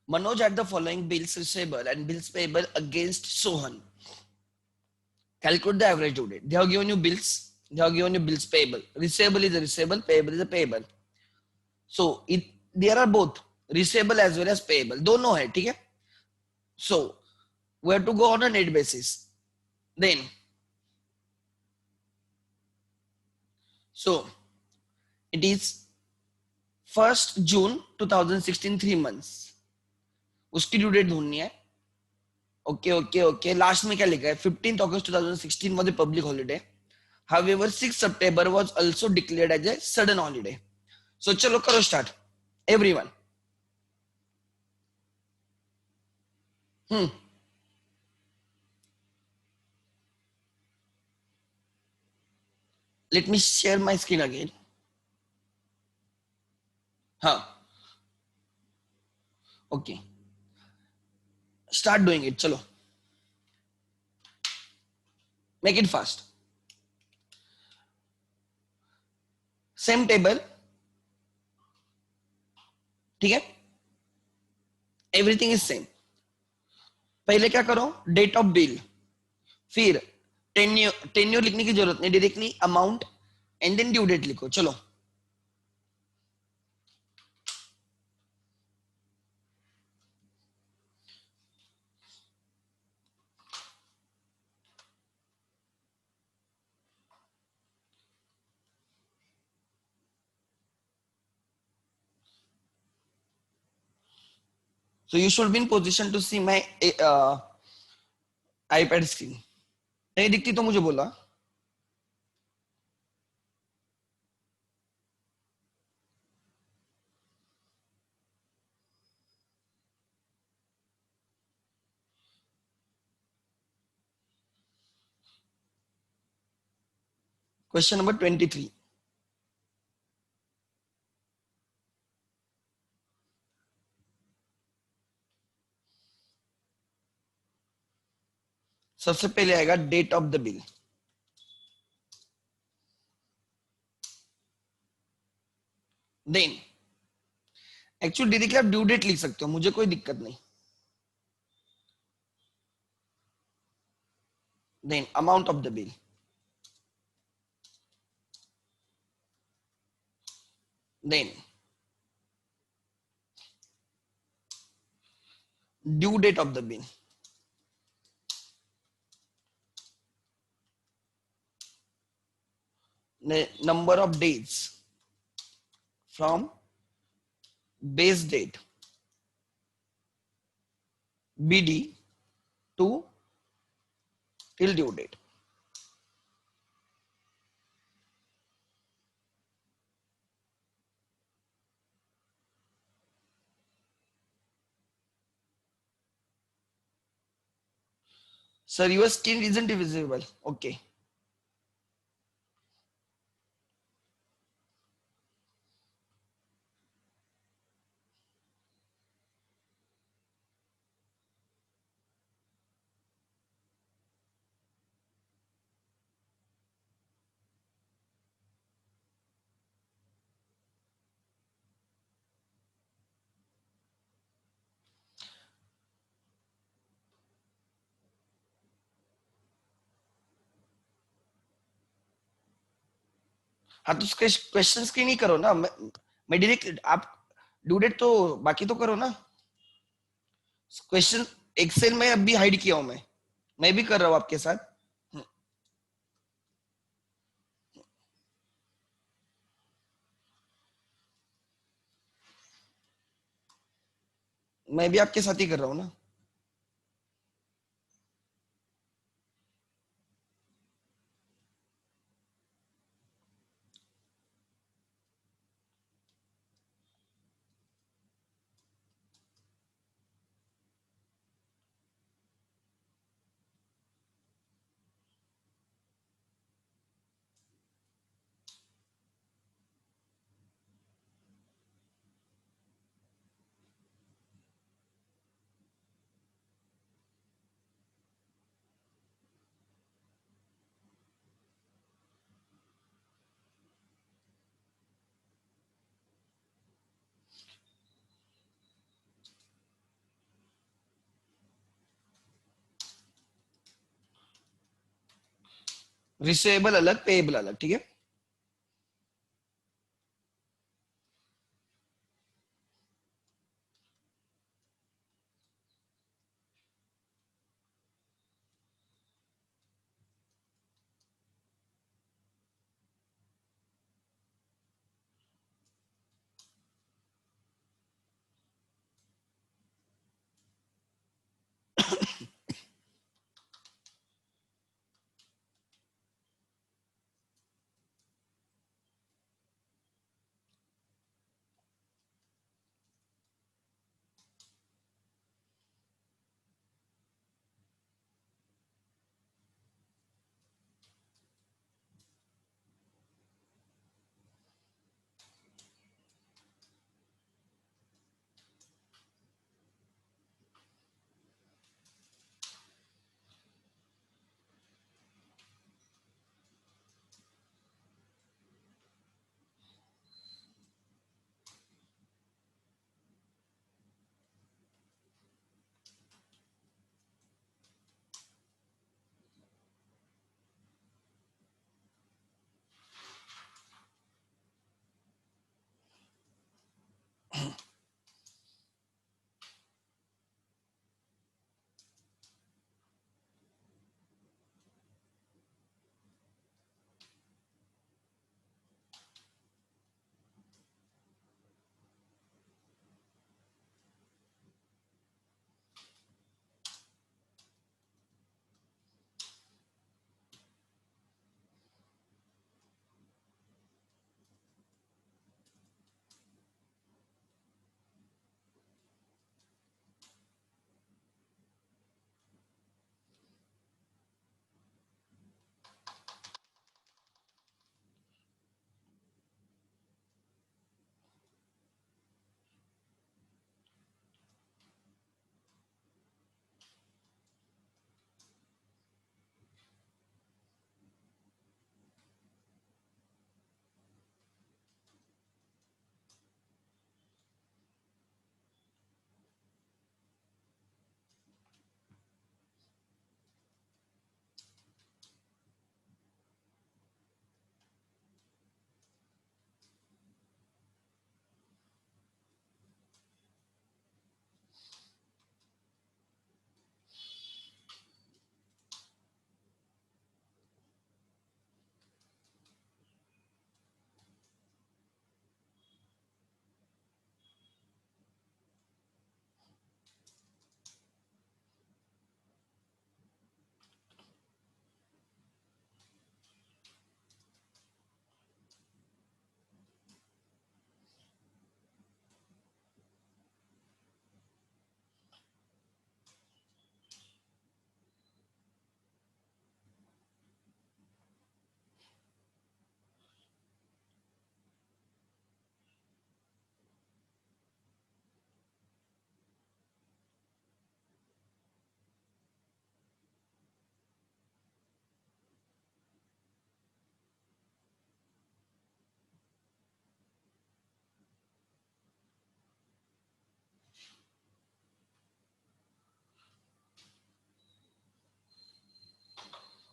Manoj had the following bills receivable and bills payable against Sohan. Calculate the average due date. They have given you bills. They have given you bills payable. Receivable is a receivable, payable is a payable. So there are both receivable as well as payable. दोनों है, ठीक है? So we have to go on a net basis. Then so it is 1st June 2016 3 months. उसकी due date ढूंढनी है. Okay okay okay. Last में क्या लिखा है? 15th August 2016 was a public holiday. However, 6th September was also declared as a sudden holiday. So चलो करो start. Everyone. Let me share my screen again. हाँ. Okay. Start doing it. चलो. Make it fast. Same table. ठीक है? Everything is same. पहले क्या करो? Date of bill. फिर टेन्योर लिखने की जरूरत नहीं, directly amount and then due date लिखो. चलो. So you should be in position to see my iPad screen. नहीं दिखती तो मुझे बोला. Question number 23. सबसे पहले आएगा date of the bill. Then actually directly आप ड्यू डेट लिख सकते हो, मुझे कोई दिक्कत नहीं. Then amount of the bill. Then due date of the bill. Number of days from base date BD to till due date. Sir, your screen isn't visible. Okay. हाँ तो क्वेश्चन स्क्रीन ही करो ना. मैं डायरेक्ट आप due date तो बाकी तो करो ना. क्वेश्चन एक्सेल में अभी हाइड किया हूं मैं भी कर रहा हूं आपके साथ. मैं भी आपके साथ ही कर रहा हूं ना. रिसेबल अलग, पेएबल अलग, ठीक है।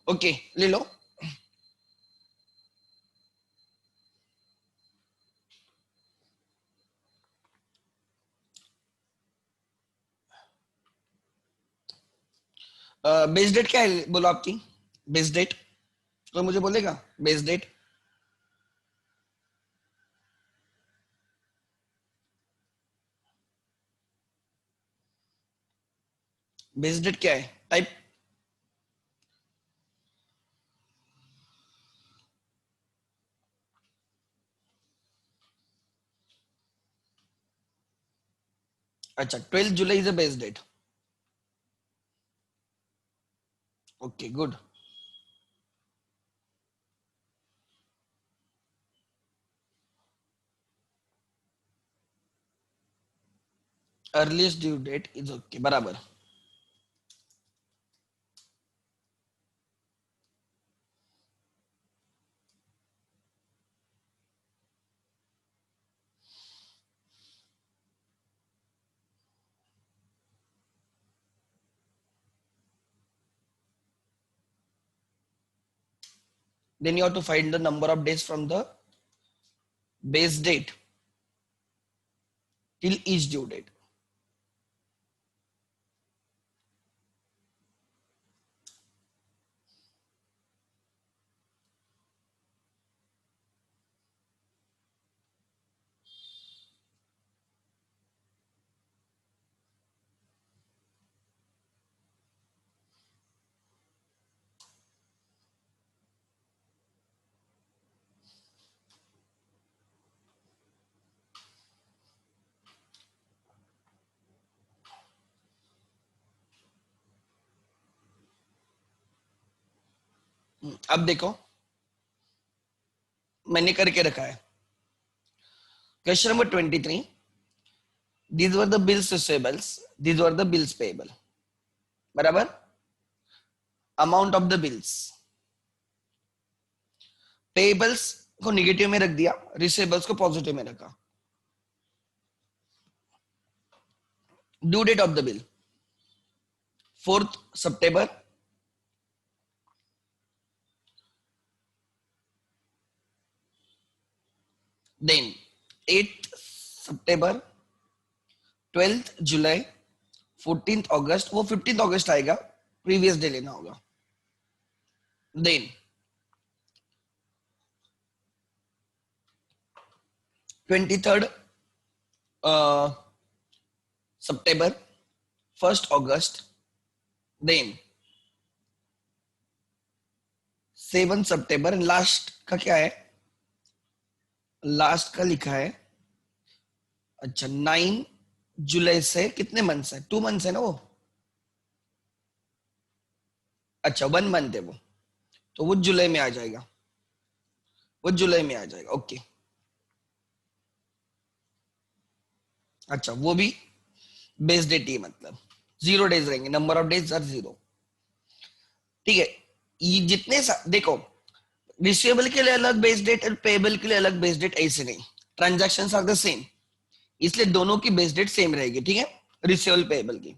ओके, ले लो। बेस डेट क्या है बोलो आपकी? बेस डेट तो मुझे बोलेगा बेस डेट। बेस डेट क्या है? टाइप। अच्छा, 12 July is a base date. Okay, good. Earliest due date is okay, बराबर। then you have to find the number of days from the base date till each due date. अब देखो मैंने करके रखा है question number 23. These were the bills receivables, these were the bills payable. बराबर. Amount of the bills, payables को negative में रख दिया, रिसेबल्स को पॉजिटिव में रखा. Due date of the bill 4th September, then 8th September, 12th July, 14th August. वो 15th August आएगा, प्रीवियस डे लेना होगा. Then 23rd September, 1st August, then 7th September. Last का क्या है, लास्ट का लिखा है अच्छा 9 जुलाई से कितने मंथ्स है, 2 मंथ्स है ना वो, अच्छा 1 मंथ है वो, तो वो जुलाई में आ जाएगा, वो जुलाई में आ जाएगा. ओके अच्छा वो भी बेस डेट ही मतलब 0 डेज रहेंगे, नंबर ऑफ डेज आर 0. ठीक है, ये जितने देखो रिसीवेबल के लिए अलग बेस डेट और पेबल के लिए अलग बेस डेट, ऐसे नहीं, ट्रांजैक्शंस आर द सेम, इसलिए दोनों की बेस डेट सेम रहेगी. ठीक है, रिसीवेबल पेबल की.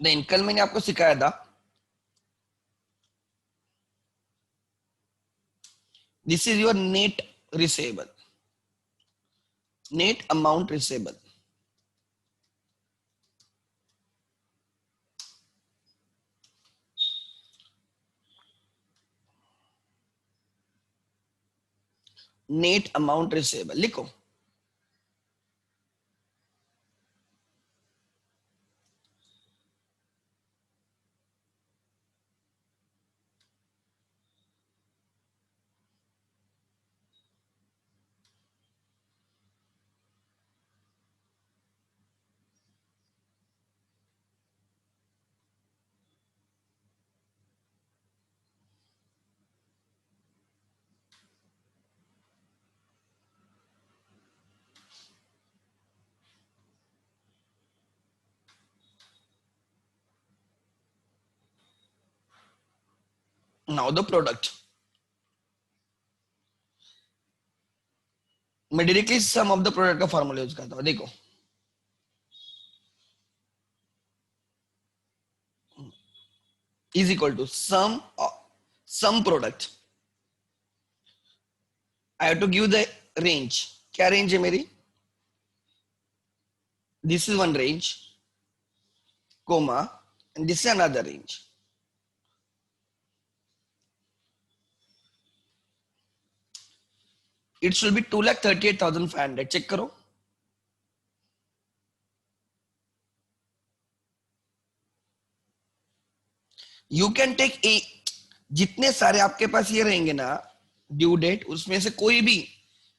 देन कल मैंने आपको सिखाया था this is your net receivable, net amount receivable. Net amount receivable लिखो. नाउ द प्रोडक्ट, मैं directly sum of the product का फॉर्मूला यूज करता हूं. देखो is equal to sum product, I have to give the range. क्या range है मेरी, this is one range comma and this is another range. It should be 2,38,500. Check करो. You can take a, जितने सारे आपके पास ये रहेंगे ना ड्यू डेट, उसमें से कोई भी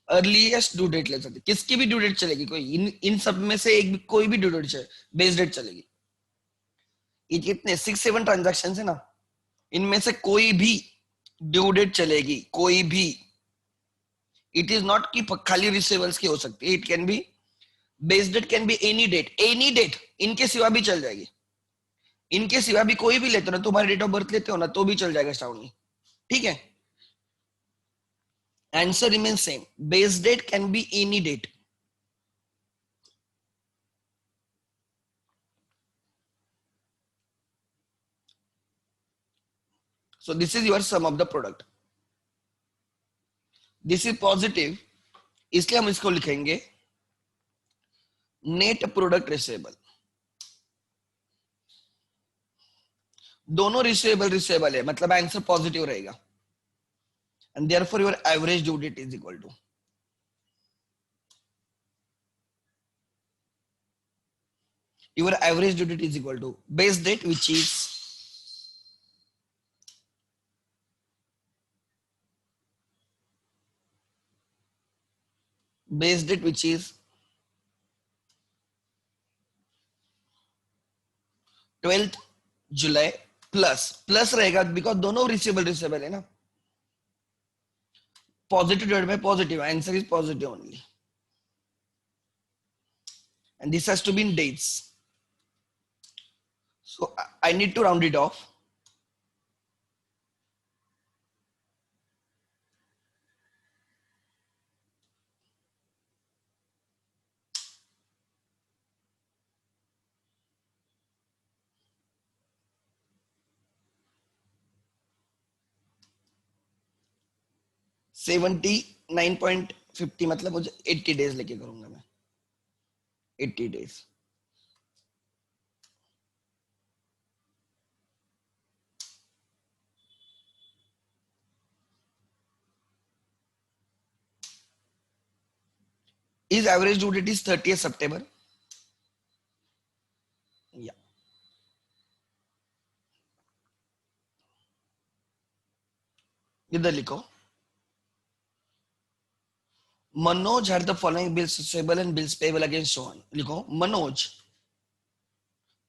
अर्लीस्ट ड्यू डेट ले सकते, किसकी भी ड्यू डेट चलेगी, कोई इन सब में से एक भी, कोई भी ड्यू डेट चले, बेस डेट चलेगी. ये कितने 6-7 ट्रांजैक्शन है ना, इनमें से कोई भी ड्यू डेट चलेगी, कोई भी. इट इज नॉट कि खाली रिसीवेबल्स की हो सकती है, it can be base date, can be any date, any date, इनके सिवा भी चल जाएगी, इनके सिवा भी कोई भी लेते हो ना, तुम्हारी डेट ऑफ बर्थ लेते हो ना तो भी चल जाएगा स्टाउनली. ठीक है, answer remain same, base date can be any date. So this is your sum of the product. This is positive, इसलिए हम इसको लिखेंगे नेट प्रोडक्ट रिसेबल. दोनों रिसेबल है, मतलब आंसर पॉजिटिव रहेगा. And therefore your average due date is equal to your average due date is equal to base date, which is base date, which is 12th July plus रहेगा because दोनों receivable है ना. Positive date में positive, answer is positive only. And this has to be in dates. So I need to round it off. Seventy 9.50 मतलब मुझे 80 days लेके करूंगा मैं. 80 days. His average due date is 30th September. Yeah. इधर लिखो. Manoj had the following bills receivable and bills payable against so on. लिखो Manoj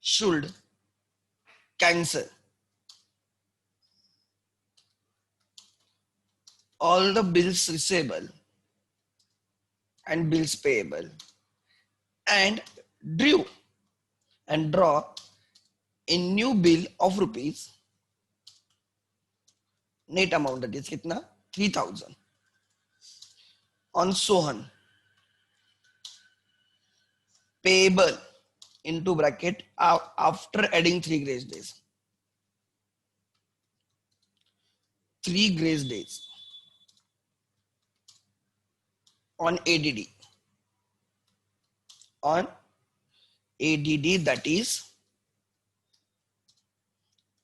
should cancel all the bills receivable and bills payable and draw a new bill of rupees net amount, that is कितना 3000 on Sohan payable into bracket after adding 3 grace days. 3 grace days on ADD. On ADD, that is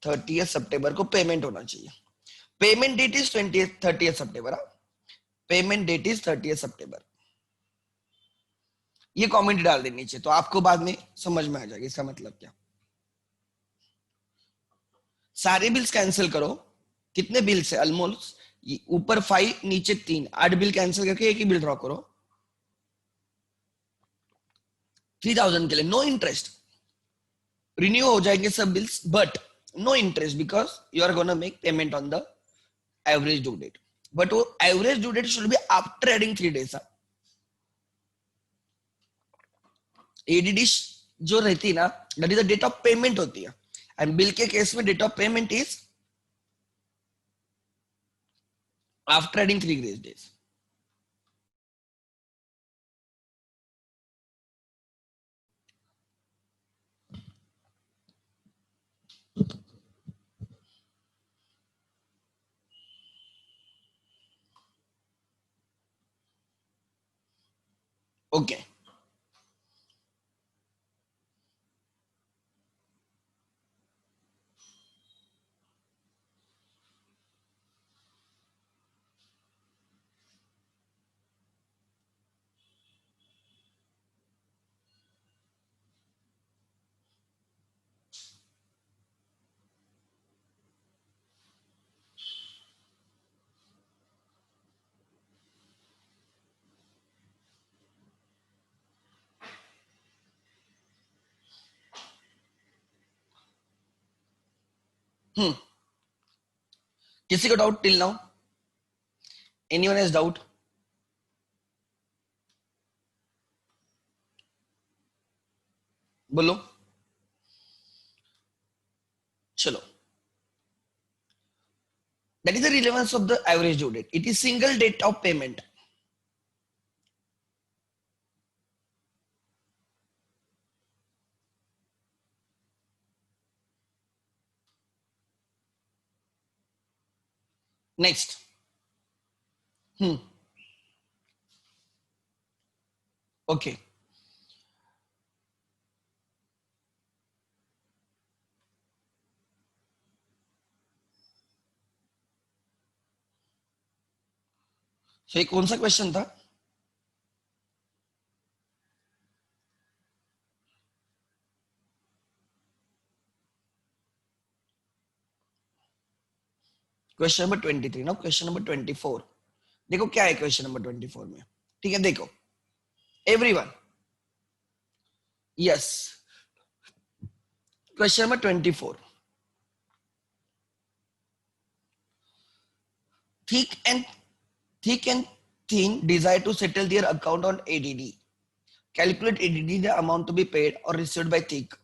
30th September को payment होना चाहिए. Payment date is 30th September. Payment date is 30th September. ये comment डाल देनी चाहिए तो आपको बाद में समझ में आ जाएगा इसका मतलब क्या. सारे बिल्स कैंसिल करो. कितने बिल्स है ऑलमोस्ट ऊपर 5 नीचे 3, 8 बिल कैंसिल करके एक ही बिल ड्रॉ करो 3000 के लिए. नो इंटरेस्ट, रिन्यू हो जाएंगे सब bills but no interest because you are gonna make payment on the average due date. But वो average due date should be after adding 3 days. ADD जो रहती है ना, that is the date of payment होती है. And bill के case में date of payment is after adding 3 grace days. Okay. किसी को doubt till now? Anyone has doubt? बोलो. चलो. That is the relevance of the average due date. It is single date of payment. Next. Hmm. Okay. So ये कौन सा question था? Question number 23 ना, question number 24। देखो क्या है क्वेश्चन नंबर 24 में। ठीक है, देखो everyone, yes, question number 24। Thick and thick and thin desire to settle their account on ADD. Calculate ADD, the amount to be paid or received by Thick.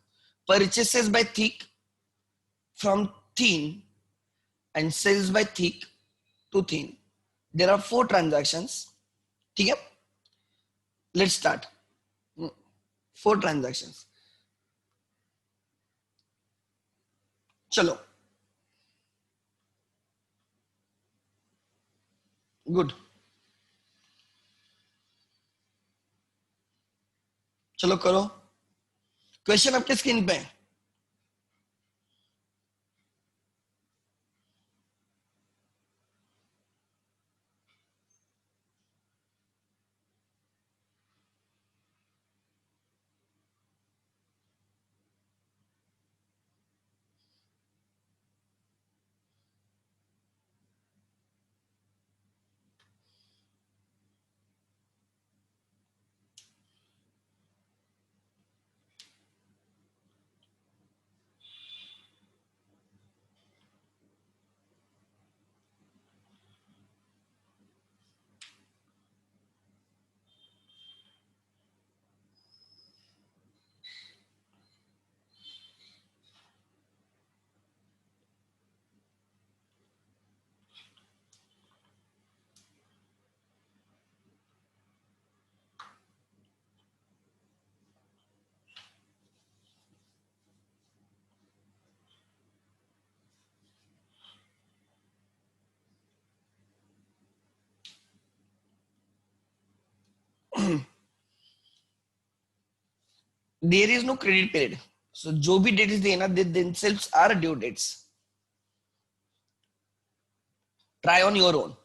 Purchases by Thick from Thin and sales by Thick to Thin. There are 4 transactions. ठीक है, let's start. 4 transactions. चलो, good. चलो करो, question आपके screen पे है। There is no credit period, so जो भी डेट्स देना they themselves are due dates. Try on your own.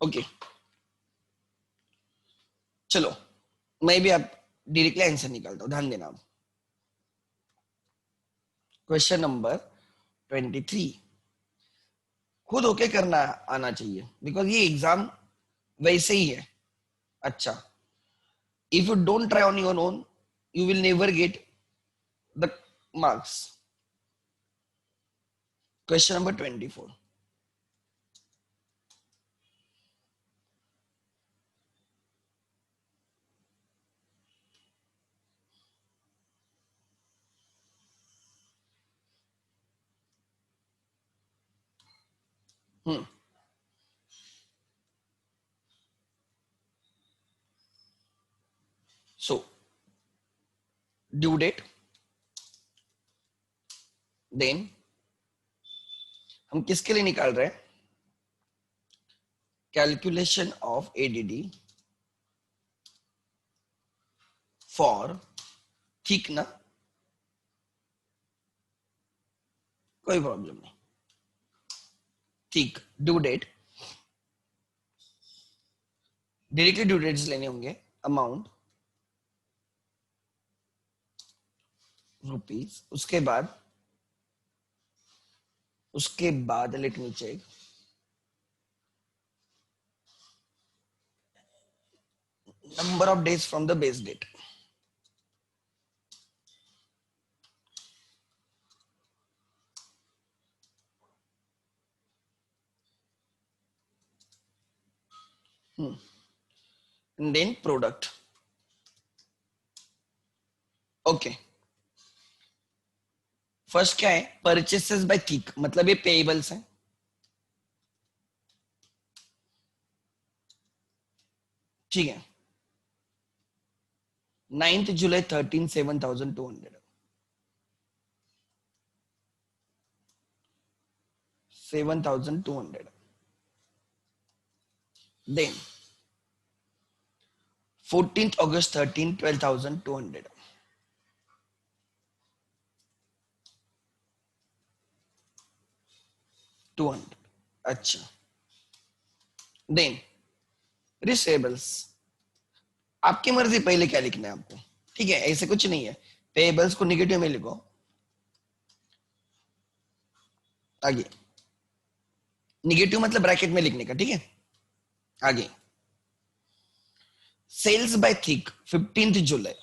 Okay चलो मैं भी आप डायरेक्टली आंसर निकालता हूं, ध्यान देना। क्वेश्चन नंबर 23, खुद होके करना आना चाहिए बिकॉज ये एग्जाम वैसे ही है। अच्छा, if you don't try on your own you will never get the marks. Question number 24, so due date, then हम किसके लिए निकाल रहे हैं, कैलकुलेशन ऑफ एडीडी फॉर, ठीक ना, कोई प्रॉब्लम नहीं, ठीक। Due date, directly due dates लेने होंगे, अमाउंट रुपीज, उसके बाद let me check, number of days from the base date, then product. Okay, first क्या है, परचेसेस बाय थिक, मतलब ये पेएबल्स है, ठीक है। 9th जुलाई 13 7,200, 7,200, देन 14th August 13 12,200, 200, अच्छा। देन रिसेबल्स, आपकी मर्जी पहले क्या लिखना है आपको, ठीक है, ऐसे कुछ नहीं है, पेएबल्स को निगेटिव में लिखो, आगे निगेटिव मतलब ब्रैकेट में लिखने का, ठीक है। आगे सेल्स बाय थिक 15th जुलाई,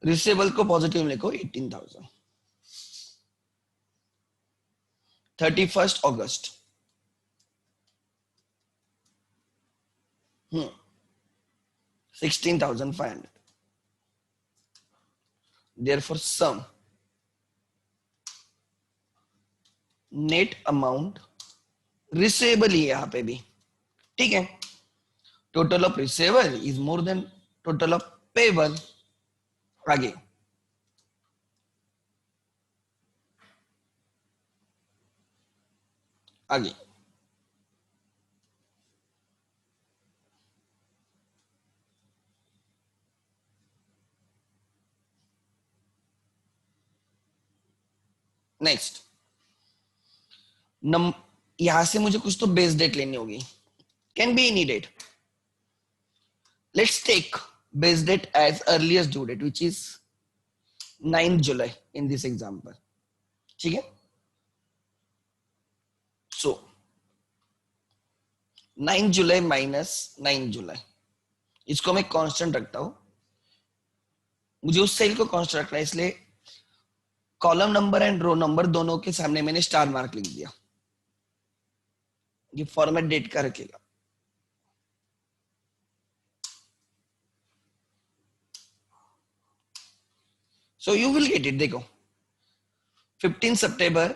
रिसेबल को पॉजिटिव में लिखो 18,000, 31st August 16,500, therefore sum net amount receivable ही है यहां पे भी, ठीक है, total of receivable is more than total of payable. आगे आगे नेक्स्ट नम यहां से मुझे कुछ तो बेस डेट लेनी होगी, can be any date, let's take base date as earliest due date which is 9th July in this example, ठीक है। सो 9 जुलाई माइनस 9 जुलाई, इसको मैं कांस्टेंट रखता हूं, मुझे उस सेल को कांस्टेंट रखना है, इसलिए column number and row number दोनों के सामने मैंने स्टार मार्क लिख दिया, ये फॉर्मेट डेट का रखेगा। So you will get it, देखो 15 सितंबर,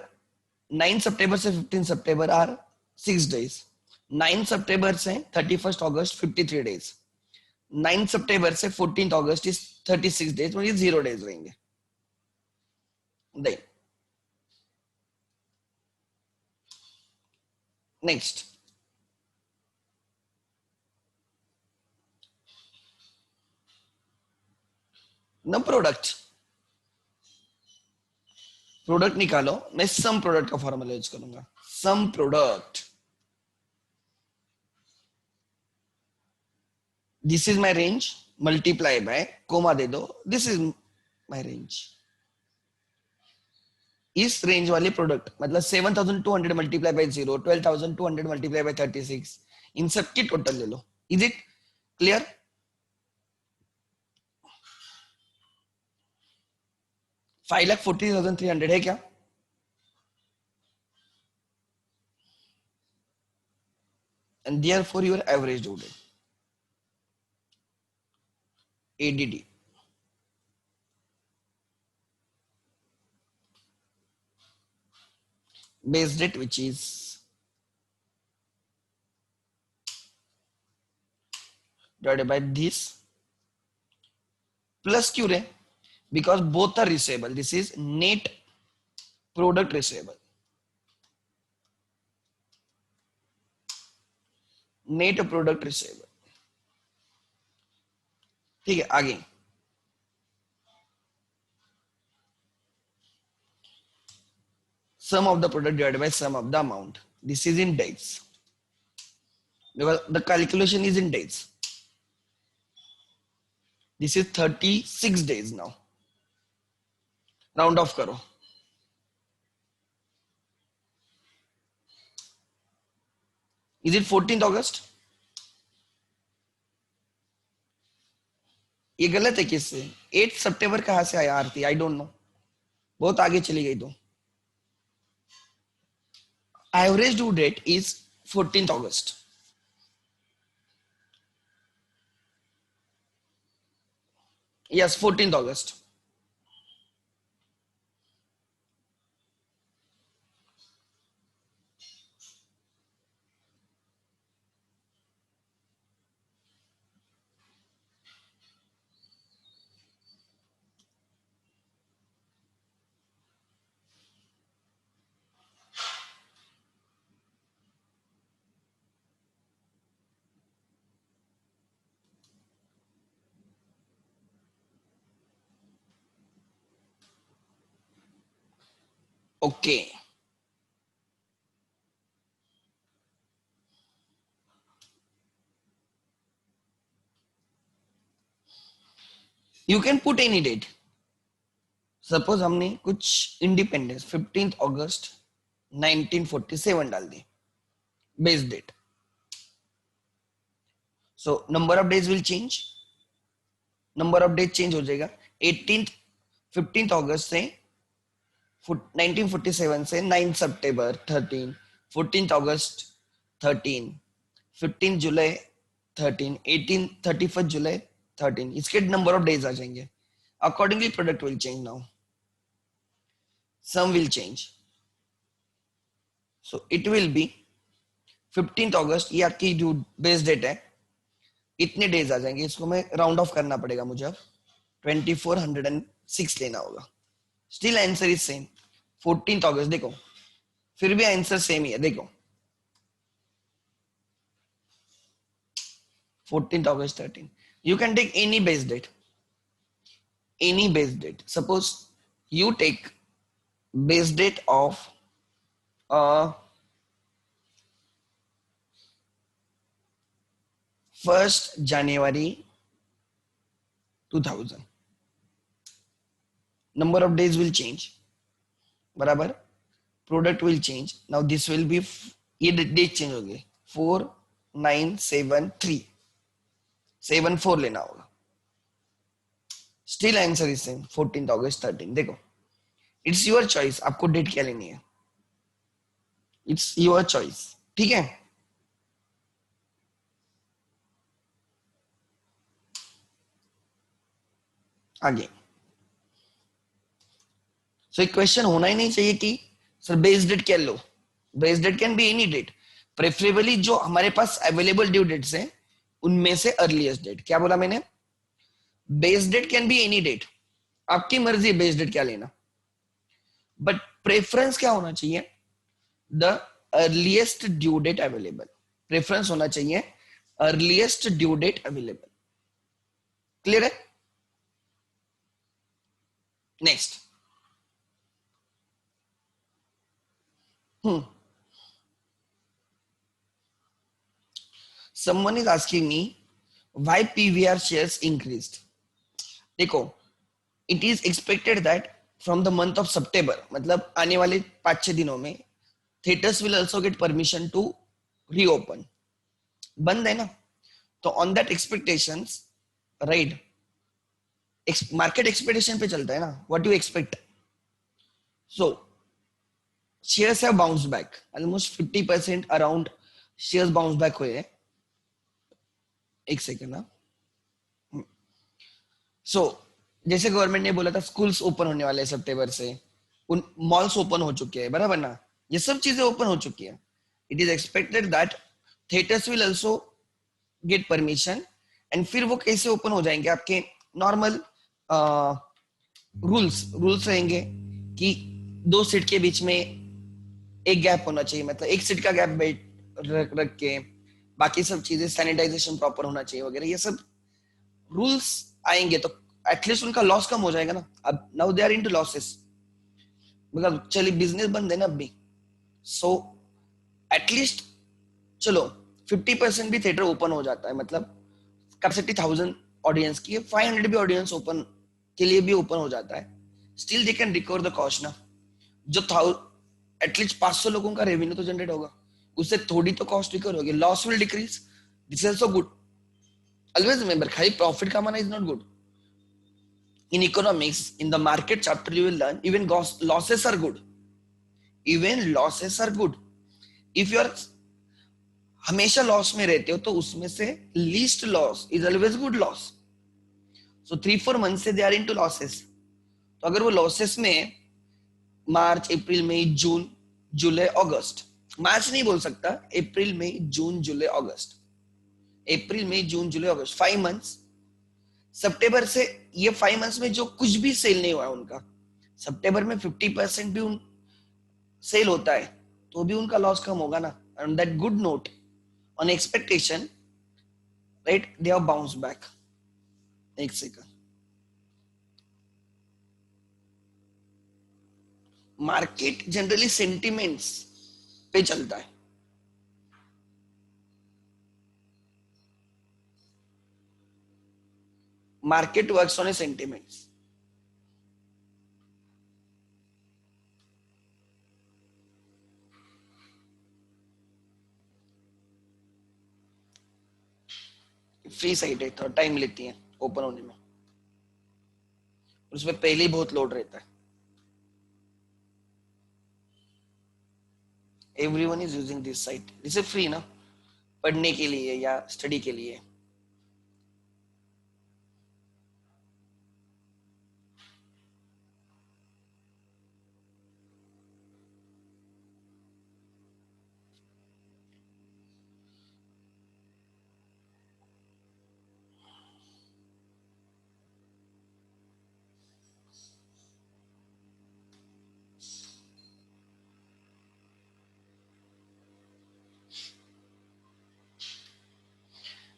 9 सितंबर से 15 सितंबर आर 6 डेज, 9 सितंबर से 31st अगस्त 53 डेज, 9 सितंबर से 14th अगस्त इज 36 डेज, मतलब 0 डेज रहेंगे। देन नेक्स्ट न प्रोडक्ट, प्रोडक्ट निकालो, मैं सम प्रोडक्ट का फॉर्मूला यूज करूंगा, sum product, this is my range multiply by comma दे दो, दिस इज माई रेंज, इस रेंज वाले प्रोडक्ट मतलब 7200 मल्टीप्लाई बाय 0, 12200 मल्टीप्लाई बाय 36, इन सब की टोटल ले लो। Is it clear? 5,40,300 है क्या? And therefore your average due date, ADD, base date, which is divided by this plus Q ray, because both are receivable. This is net product receivable, net product receivable। ठीक है, आगे sum of the product divided by sum of the amount, this is in days because the calculation is in days, this is 36 days now, round off करो, is it 14th August? ये गलत है किससे? 8 सितंबर कहां से आया आरती? आई डोंट नो, बहुत आगे चली गई। तो average due date is 14th August। Yes 14th August। Okay, you can put any date. Suppose हमने कुछ इंडिपेंडेंस 15th August 1947 डाल दी base date, so number of days will change, number of days change हो जाएगा। 15th August से 1947 से 9 सितंबर 13, 14th August 13, 15 जुलाई 13, 18 31st जुलाई 13, इसके number of days आ जाएंगे। Accordingly product will change now, sum will change, so it will be 15th August, ये आपकी जो बेस डेट है, इतने डेज आ जाएंगे। इसको मैं राउंड ऑफ करना पड़ेगा मुझे, अब 2406 लेना होगा। Still answer is same 14th August। देखो फिर भी आंसर सेम ही है, देखो 14th August 13, you can take any base date, any base date। suppose you take base date of 1st January 2000, number of days will change, बराबर, product will change. Now this will be, ये date change हो गई, 497374 लेना होगा। Still answer is same 14th August 13। देखो it's your choice, आपको date क्या लेनी है, इट्स योर चॉइस। ठीक है, आगे। सो एक क्वेश्चन होना ही नहीं चाहिए कि सर बेस डेट क्या लो। Base date can be any date, preferably जो हमारे पास अवेलेबल ड्यू डेट्स हैं उनमें से अर्लीस्ट डेट। क्या बोला मैंने? Base date can be any date, आपकी मर्जी बेस डेट क्या लेना, बट प्रेफरेंस क्या होना चाहिए? The earliest due date available, preference होना चाहिए earliest due date available. Clear है? Next, Hmm. Someone is asking me why PVR shares increased. देखो, it is expected that from the month of September, मतलब आने वाले 5-6 दिनों में theaters will also get permission to reopen. बंद है ना, तो on that expectations, right, market expectation पे चलता है ना, what do you expect? So shares have bounced back, almost 50% around shares bounce back हुए हैं. एक सेकंड ना. सो जैसे गवर्नमेंट ने बोला था स्कूल्स ओपन होने वाले हैं सितंबर से, उन मॉल्स ओपन हो चुके हैं, बराबर ना, ये सब चीजें ओपन हो चुकी है. It is expected that theatres will also get permission. And फिर वो कैसे ओपन हो जाएंगे, आपके नॉर्मल रूल्स रूल्स रहेंगे कि 2 सीट के बीच में एक गैप होना चाहिए, मतलब एक सीट का गैप रख रख के बाकी सब चीजें सैनिटाइजेशन प्रॉपर होना चाहिए वगैरह, ये सब रूल्स आएंगे तो एटलीस्ट उनका लॉस कम हो जाएगा ना. अब now they are into losses, मतलब चलिए बिजनेस बंद है ना अभी. सो एटलीस्ट चलो 50% भी थिएटर ओपन हो जाता है, मतलब कैपेसिटी 1000 ऑडियंस की है, 500 भी ऑडियंस ओपन के लिए भी ओपन हो जाता है, still they can recover the cost ना. जो एटलीस्ट 500 लोगों का रेवेन्यू तो जनरेट होगा, उससे थोड़ी तो कॉस्ट रिकवर होगी, loss will decrease. This is also good. Always remember, खाली प्रॉफिट कमाना is not good. In economics, in the market chapter, you will learn even losses are good. Even losses are good. If you are हमेशा loss में रहते हो तो उसमें से least loss is always good loss. So 3-4 month से दे are into losses. तो अगर वो लॉसेस में मार्च अप्रैल मई जून जुलाई अगस्त, मार्च नहीं बोल सकता, अप्रैल मई जून जुलाई अगस्त, अप्रैल मई जून जुलाई अगस्त 5 मंथ्स. सितंबर से ये 5 मंथ्स में जो कुछ भी सेल नहीं हुआ उनका, सितंबर में 50% भी सेल होता है तो भी उनका लॉस कम होगा ना. On that good note, on expectation, right, they have bounce back. एक सेकंड. मार्केट जनरली सेंटिमेंट्स पे चलता है. Market works on A sentiments. Free site है, थोड़ा टाइम लेती है ओपन होने में, उसमें पहले ही बहुत लोड रहता है. Everyone is using this site, इसे फ्री ना, पढ़ने के लिए या स्टडी के लिए.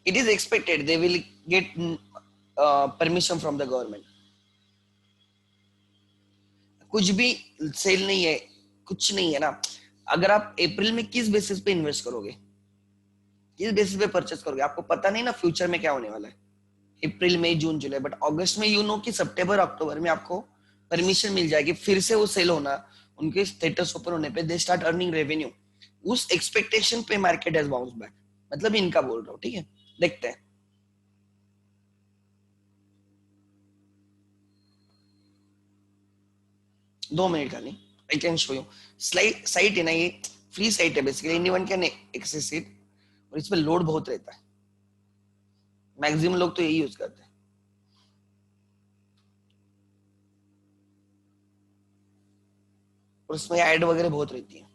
It is expected they will get permission from the government. कुछ भी सेल नहीं है, कुछ नहीं है ना. अगर आप अप्रैल में किस बेसिस पे इन्वेस्ट करोगे, किस बेसिस पे परचेस करोगे, आपको पता नहीं ना फ्यूचर में क्या होने वाला है. अप्रैल मई जून जुलाई, बट अगस्त में यू नो कि सितंबर अक्टूबर में आपको परमिशन मिल जाएगी फिर से वो सेल होना, उनके स्टेटस ओपन होने पे दे स्टार्ट अर्निंग रेवेन्यू. उस एक्सपेक्टेशन पे मार्केट हैज बाउंस बैक, मतलब इनका बोल रहा हूँ, ठीक है. देखते हैं. 2 मिनट का नहीं, I can show you. Slide site है ना, ये फ्री साइट है basically, anyone can access it. और इसमें लोड बहुत रहता है, मैक्सिमम लोग तो यही यूज करते हैं. और उसमें ऐड वगैरह बहुत रहती है.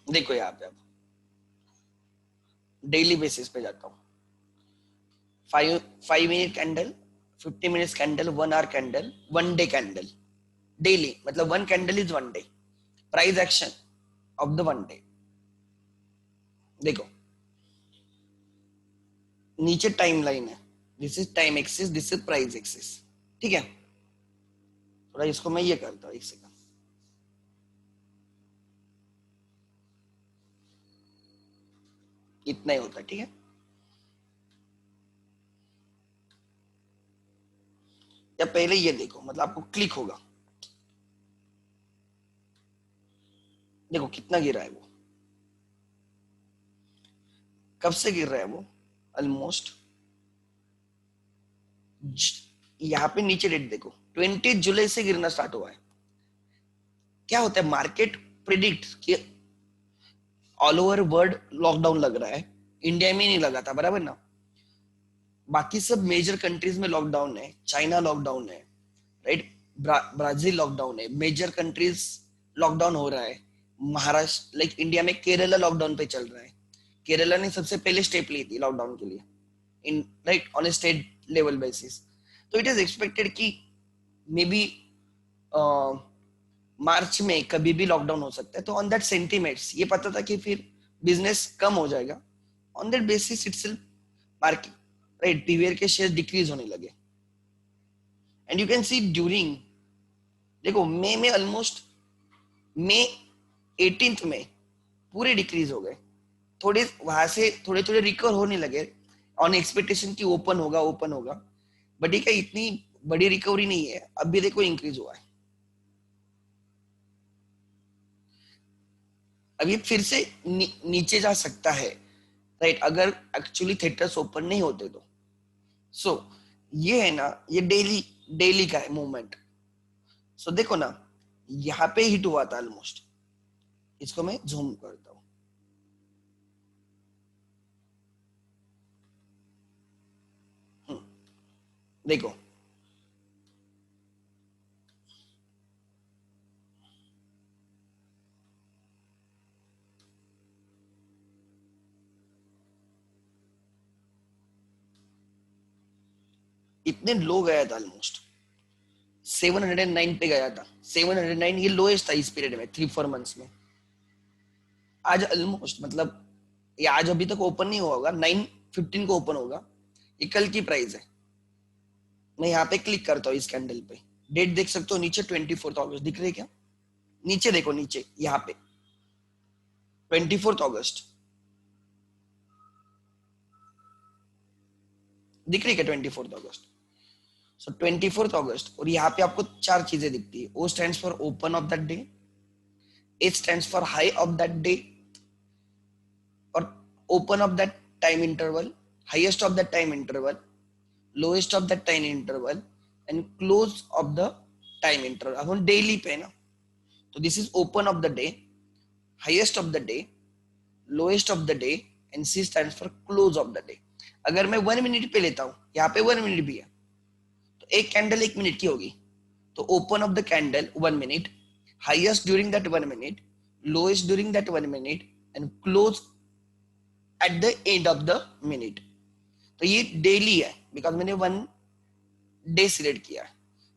देखो यहाँ पे अब डेली बेसिस पे जाता हूँ, 5 minute candle, 50 minutes candle, 1 our candle, 1 day candle, daily मतलब 1 candle is 1 day, price action of the 1 day. देखो नीचे टाइम लाइन है, this is time axis, this is price axis, ठीक है। थोड़ा इसको मैं ये करता हूँ, एक सेकंड, इतना ही होता है, ठीक है। या पहले ये देखो, मतलब आपको क्लिक होगा, देखो कितना गिरा है वो, कब से गिर रहा है वो, ऑलमोस्ट यहाँ पे नीचे डेट देखो 20 जुलाई से गिरना स्टार्ट हुआ है। क्या होता है, मार्केट प्रिडिक्ट कि ऑल ओवर वर्ल्ड लॉकडाउन लग रहा है, इंडिया में नहीं लगा था, बराबर ना, बाकी सब मेजर कंट्रीज में लॉकडाउन है, चाइना लॉकडाउन है, राइट, ब्राजील लॉकडाउन है, मेजर कंट्रीज लॉकडाउन हो रहा है, महाराष्ट्र लाइक इंडिया में केरला लॉकडाउन पे चल रहा है, केरला ने सबसे पहले स्टेप ली थी लॉकडाउन के लिए, in right on A state level basis. तो इट इज एक्सपेक्टेड कि मे बी मार्च में कभी भी लॉकडाउन हो सकता है, तो ऑन दैट सेंटीमेंट्स ये पता था कि फिर बिजनेस कम हो जाएगा, on that basis itself market, right, PVR के शेयर डिक्रीज होने लगे। And you can see during, देखो मई में ऑलमोस्ट, मई 18th में पूरे डिक्रीज हो गए, थोड़े वहां से थोड़े थोड़े रिकवर होने लगे ऑन एक्सपेक्टेशन की ओपन होगा ओपन होगा, बट ये क्या इतनी बड़ी रिकवरी नहीं है, अभी देखो इंक्रीज हुआ है, अभी फिर से नीचे जा सकता है, राइट, अगर एक्चुअली थिएटर्स ओपन नहीं होते तो। सो ये है ना, ये डेली डेली का है मूवमेंट। सो देखो ना, यहाँ पे हिट हुआ था ऑलमोस्ट, इसको मैं जूम करता हूँ, देखो इतने लो गया था ऑलमोस्ट, 709 पे गया था, 709 ये लोएस्ट था इस पीरियड में, 3-4 मंथ्स में। आज ऑलमोस्ट मतलब ये आज अभी तक ओपन नहीं हुआ होगा, 9:15 को ओपन होगा, ये कल की प्राइस है। मैं यहाँ पे क्लिक करता हूँ इस कैंडल पे, डेट देख सकते हो नीचे 24 अगस्त दिख रही है क्या, नीचे देखो नीचे यहाँ पे 24 अगस्त दिख रही है क्या, 24 अगस्त। सो 24 अगस्त, और यहाँ पे आपको 4 चीजें दिखती है, O stands for open of that day, H stands for high of that day, और open of that time interval, highest of that time interval, lowest of that time interval, and close of the time interval. अब हम daily पे ना, तो this is open of the day, highest of the day, lowest of the day, and C stands for close of the day. अगर मैं 1 minute पे लेता हूं, यहाँ पे 1 मिनट भी है, तो एक कैंडल 1 मिनट की होगी, तो open of the candle 1 minute, highest during that 1 minute, lowest during that 1 minute, and close at the end of the minute. तो ये डेली है, बिकॉज मैंने 1 डे सिलेक्ट किया है,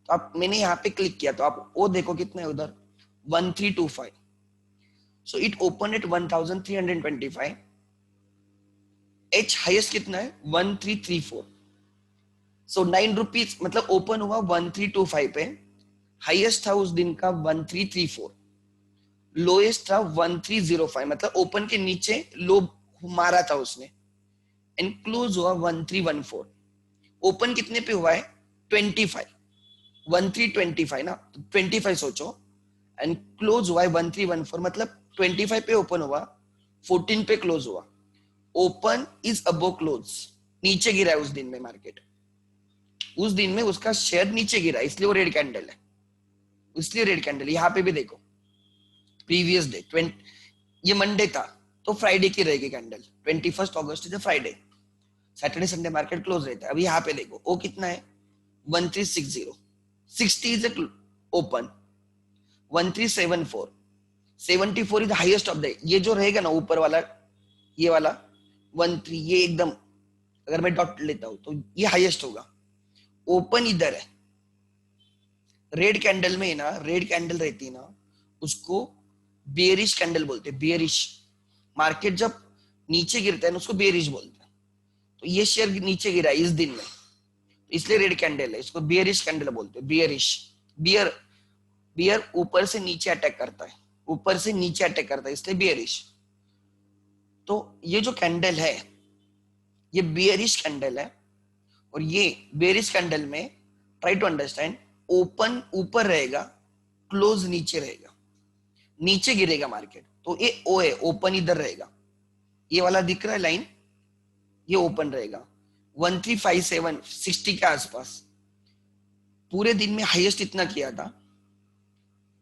तो आप मैंने यहाँ पे क्लिक किया, तो आप वो देखो कितना है उधर, 1325। So it open at 1325, H highest कितना है 1334। सो 9 रुपीज मतलब ओपन हुआ 1325 पे, हाईएस्ट था उस दिन का 1334, लोएस्ट था 1305, मतलब ओपन के नीचे लो मारा था उसने, एंड क्लोज हुआ 1314। ओपन कितने पे हुआ है 25, 1325 ना, तो 25 सोचो, एंड क्लोज हुआ है 1314, मतलब 25 पे ओपन हुआ, 14 पे क्लोज हुआ, ओपन इज अबो क्लोज, नीचे गिरा है उस दिन में मार्केट, उस दिन में उसका शेयर नीचे गिरा, इसलिए वो रेड कैंडल है, इसलिए रेड कैंडल। यहाँ पे भी देखो प्रीवियस डे ये मंडे था, तो फ्राइडे की रहेगी candle, 21 August is Friday, Saturday Sunday market close रहता है। अभी यहाँ पे देखो वो कितना है 1360, 60 is open, 1374, 74 is highest of the, ये जो रहेगा ना ऊपर वाला, ये वाला 13, ये एकदम अगर मैं डॉट लेता हूं तो ये हाईएस्ट होगा। ओपन इधर है, रेड कैंडल में ना, रेड कैंडल रहती है ना, उसको बेयरिश कैंडल बोलते हैं, बेयरिश। मार्केट जब नीचे गिरता है ना उसको बेयरिश बोलते हैं। तो ये शेयर नीचे गिरा है इस दिन में, तो इसलिए रेड कैंडल है, इसको बियरिश कैंडल बोलते हैं, बियरिश। बियर, बियर ऊपर से नीचे अटैक करता है, ऊपर से नीचे अटैक करता है, इसलिए बियरिश। तो ये जो कैंडल है ये बियरिश कैंडल है, और ये बेरिश कैंडल में ट्राई टू अंडरस्टैंड, ओपन ऊपर रहेगा, क्लोज नीचे रहेगा, नीचे गिरेगा मार्केट, तो ये ओ है, ओपन इधर रहेगा, ये वाला दिख रहा है लाइन, ये ओपन रहेगा 1357 60 के आसपास। पूरे दिन में हाईएस्ट इतना किया था,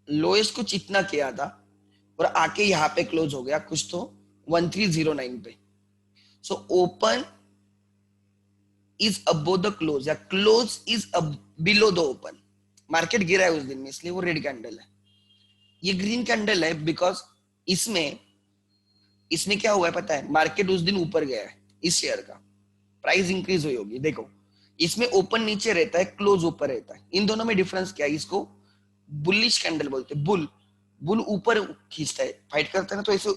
लोएस्ट कुछ इतना किया था, और आके यहाँ पे क्लोज हो गया कुछ तो 1309 पे। So open is above the close, या close is below the open. Market गिरा है उस दिन में, इसलिए वो रेड कैंडल है। ये ग्रीन कैंडल है बिकॉज इसमें इसमें क्या हुआ है पता है, मार्केट उस दिन ऊपर गया है, इस शेयर का प्राइस इंक्रीज हुई होगी। देखो इसमें ओपन नीचे रहता है, क्लोज ऊपर रहता है, इन दोनों में डिफरेंस क्या है, इसको बुलिश कैंडल बोलते हैं। बुल, बुल ऊपर खींचता है, फाइट करता है ना, तो ऐसे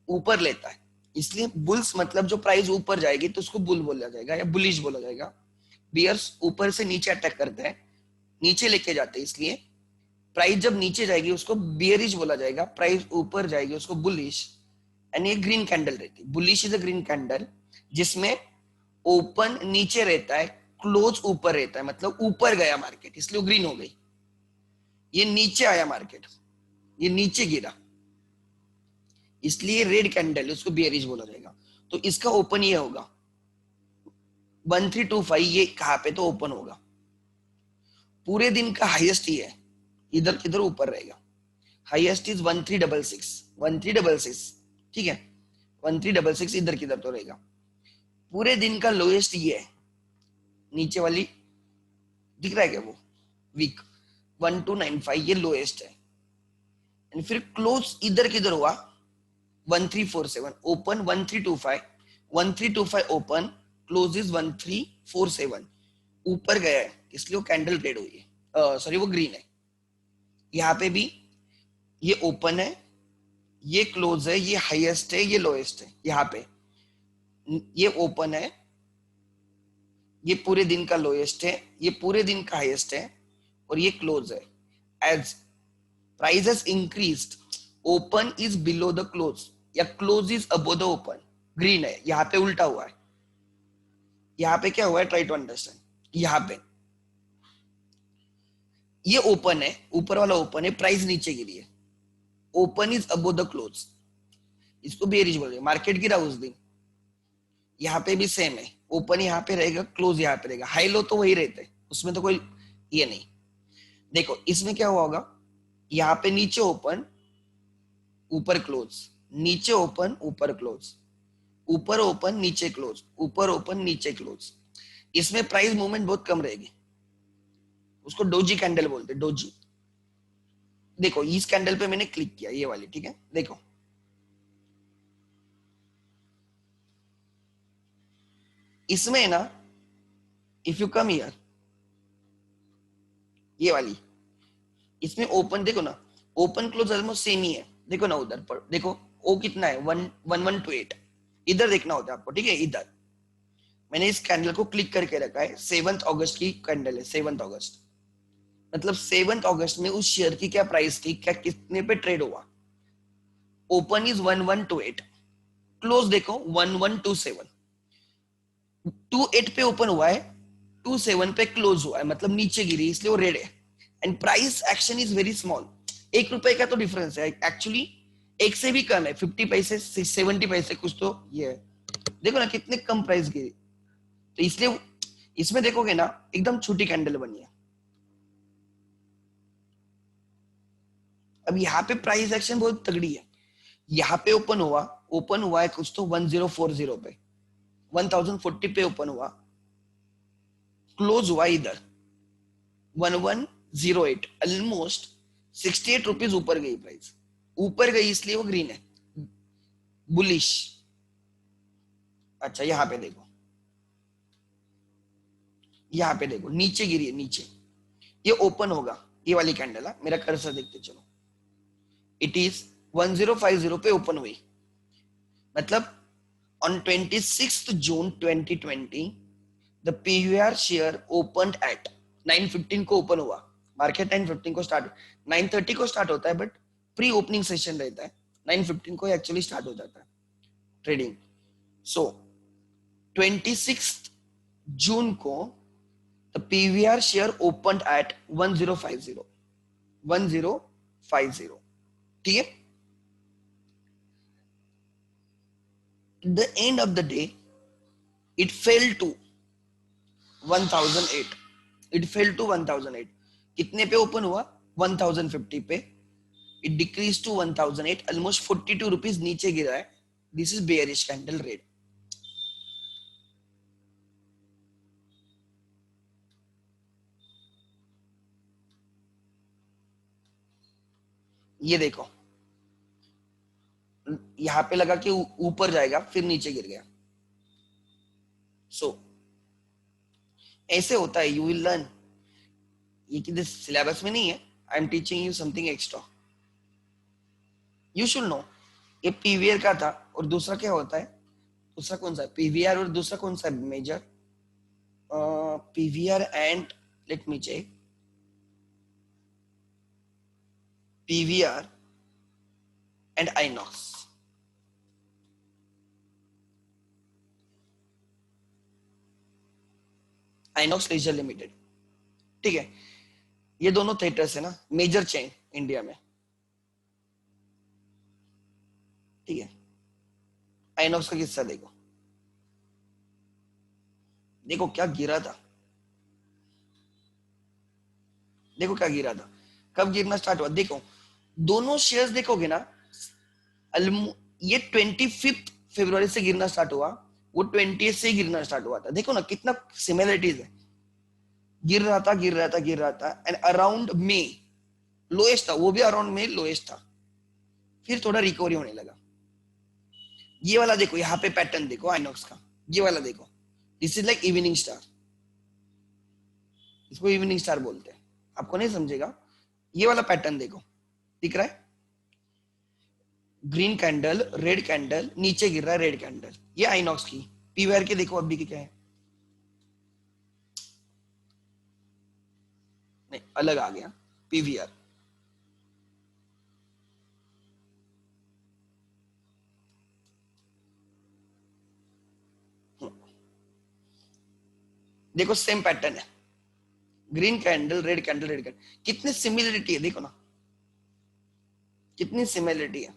ऊपर लेता है, इसलिए बुल्स मतलब जो प्राइस ऊपर जाएगी तो उसको बुल बोला जाएगा या बुलिश बोला जाएगा। बियर्स ऊपर से नीचे अटैक करते हैं, नीचे लेके जाते हैं, इसलिए प्राइस जब नीचे जाएगी उसको बियरिश बोला जाएगा, प्राइस ऊपर जाएगी उसको बुलिश। एंड ये ग्रीन कैंडल रहती है, bullish is a green candle जिसमें ओपन नीचे रहता है, क्लोज ऊपर रहता है, मतलब ऊपर गया मार्केट, इसलिए ग्रीन हो गई। ये नीचे आया मार्केट, ये नीचे गिरा, इसलिए रेड कैंडल, उसको बियरिश बोला जाएगा। तो इसका ओपन ये होगा 1325, ये कहां पे तो ओपन होगा। पूरे दिन का हाईएस्ट ये है, इधर किधर ऊपर रहेगा, हाईएस्ट इज 1366, 1366, ठीक है, 1366 इधर किधर तो रहेगा। पूरे दिन का लोएस्ट ये है, नीचे वाली दिख रहा है क्या वो, वीक 1295, ये लोएस्ट है। एंड फिर क्लोज इधर किधर हुआ 1347, ओपन 1325, 1325 ओपन, क्लोज इज 1347, ऊपर गया है, इसलिए वो कैंडल रेड हुई है, सॉरी वो ग्रीन है। यहाँ पे भी ये ओपन है, ये क्लोज है, ये हाईएस्ट है, ये लोएस्ट है। यहाँ पे ये ओपन है, ये पूरे दिन का लोएस्ट है, ये पूरे दिन का हाईएस्ट है, और ये क्लोज है। As price has increased, open is below the close, या close is above the open, green है। यहाँ पे उल्टा हुआ है, यहाँ पे क्या हुआ है, ट्राई टू अंडरस्टैंड। यहाँ पे ये ओपन है, ऊपर वाला ओपन है, प्राइस नीचे गिरी है, open is above the close, इसको बेरिश बोल रहे हैं। मार्केट गिरा उस दिन, यहाँ पे भी सेम है, ओपन यहाँ पे रहेगा, क्लोज यहाँ पे रहेगा, हाई लो तो वही रहते हैं, उसमें तो कोई ये नहीं। देखो इसमें क्या हुआ होगा, यहाँ पे नीचे ओपन, ऊपर क्लोज, नीचे ओपन, ऊपर क्लोज, ऊपर ओपन, नीचे क्लोज, ऊपर ओपन, नीचे क्लोज। इसमें प्राइस मूवमेंट बहुत कम रहेगी, उसको डोजी कैंडल बोलते हैं, डोजी। देखो इस कैंडल पे मैंने क्लिक किया, ये वाली, ठीक है, देखो इसमें ना, इफ यू कम हियर, ये वाली, इसमें ओपन देखो ना, ओपन क्लोज ऑलमोस्ट सेम ही है। देखो ना उधर पर देखो, ओ कितना है 1128, इधर देखना होता है आपको, ठीक है। इधर मैंने इस कैंडल को क्लिक करके रखा है, 7 अगस्त की कैंडल है, 7 अगस्त, मतलब 7 अगस्त में उस शेयर की क्या प्राइस थी, क्या कितने पे ट्रेड हुआ। ओपन इज 1128, क्लोज देखो 1127, 28 पे ओपन हुआ है, 27 पे क्लोज हुआ है, मतलब नीचे गिरी, इसलिए वो रेड है। And price action is very small, 1 रुपए का तो डिफरेंस है एक्चुअली, एक से भी कम है, 50 पैसे 70 पैसे कुछ तो ये है। देखो ना कितने कम प्राइस गिरी, तो इसलिए इसमें देखोगे ना एकदम छोटी कैंडल बनी है। अब यहाँ पे प्राइस एक्शन बहुत तगड़ी है, यहाँ पे ओपन हुआ है कुछ तो 1040 पे, 1040 पे ओपन हुआ, क्लोज हुआ इधर 1108, ऑलमोस्ट 68 रुपीज ऊपर गई प्राइस। ऊपर गई इसलिए वो ग्रीन है, बुलिश। अच्छा यहाँ पे देखो, यहाँ पे देखो नीचे गिरी है, नीचे ये ओपन होगा, ये वाली कैंडल है, मेरा कर्सर देखते चलो, इट इज 1050 पे ओपन हुई, मतलब on 26th June 2020 the PVR share opened at 9:15 को ओपन हुआ, मार्केट 9:15 को स्टार्ट, 9:30 को स्टार्ट होता है बट प्री ओपनिंग सेशन रहता है, 9:15 को एक्चुअली स्टार्ट हो जाता है ट्रेडिंग। सो 26th जून को the PVR share opened at 1050, 1050, ठीक है। The end of the day it fell to 1008, it fell to 1008, कितने पे ओपन हुआ 1050 पे, it decreased to 1008, almost 42 rupees नीचे गिरा है, this is bearish candle red। ये देखो यहां पे लगा कि ऊपर जाएगा फिर नीचे गिर गया। सो ऐसे होता है, यू विल लर्न, ये कि सिलेबस में नहीं है, I am teaching you something extra, you should know. ये पीवीआर का था, और दूसरा क्या होता है, दूसरा कौन सा है पीवीआर, और दूसरा कौन सा है major, PVR and let me check, PVR and INOX, INOX leisure limited, ठीक है। ये दोनों थिएटर्स है ना, मेजर चेन इंडिया में, ठीक है। आइनॉक्स का किस्सा देखो, देखो क्या गिरा था, देखो क्या गिरा था, कब गिरना स्टार्ट हुआ, देखो दोनों शेयर्स देखोगे ना, ये 25 फरवरी से गिरना स्टार्ट हुआ, वो 20 से गिरना स्टार्ट हुआ था, देखो ना कितना सिमिलरिटीज है, गिर रहा था गिर रहा था गिर रहा था, एंड अराउंड मे लोएस्ट था, वो भी अराउंड में लोएस्ट था, फिर थोड़ा रिकवरी होने लगा। ये वाला देखो, यहाँ पे पैटर्न देखो आइनॉक्स का, ये वाला देखो, this is like evening star, इसको इवनिंग स्टार बोलते हैं, आपको नहीं समझेगा, ये वाला पैटर्न देखो, दिख रहा है, ग्रीन कैंडल रेड कैंडल, नीचे गिर रहा है रेड कैंडल, ये आइनॉक्स की। पीवीआर के देखो अभी की क्या है, नहीं अलग आ गया पीवीआर, देखो सेम पैटर्न है, green candle red candle red candle, कितनी सिमिलरिटी है देखो ना, कितनी सिमिलरिटी है,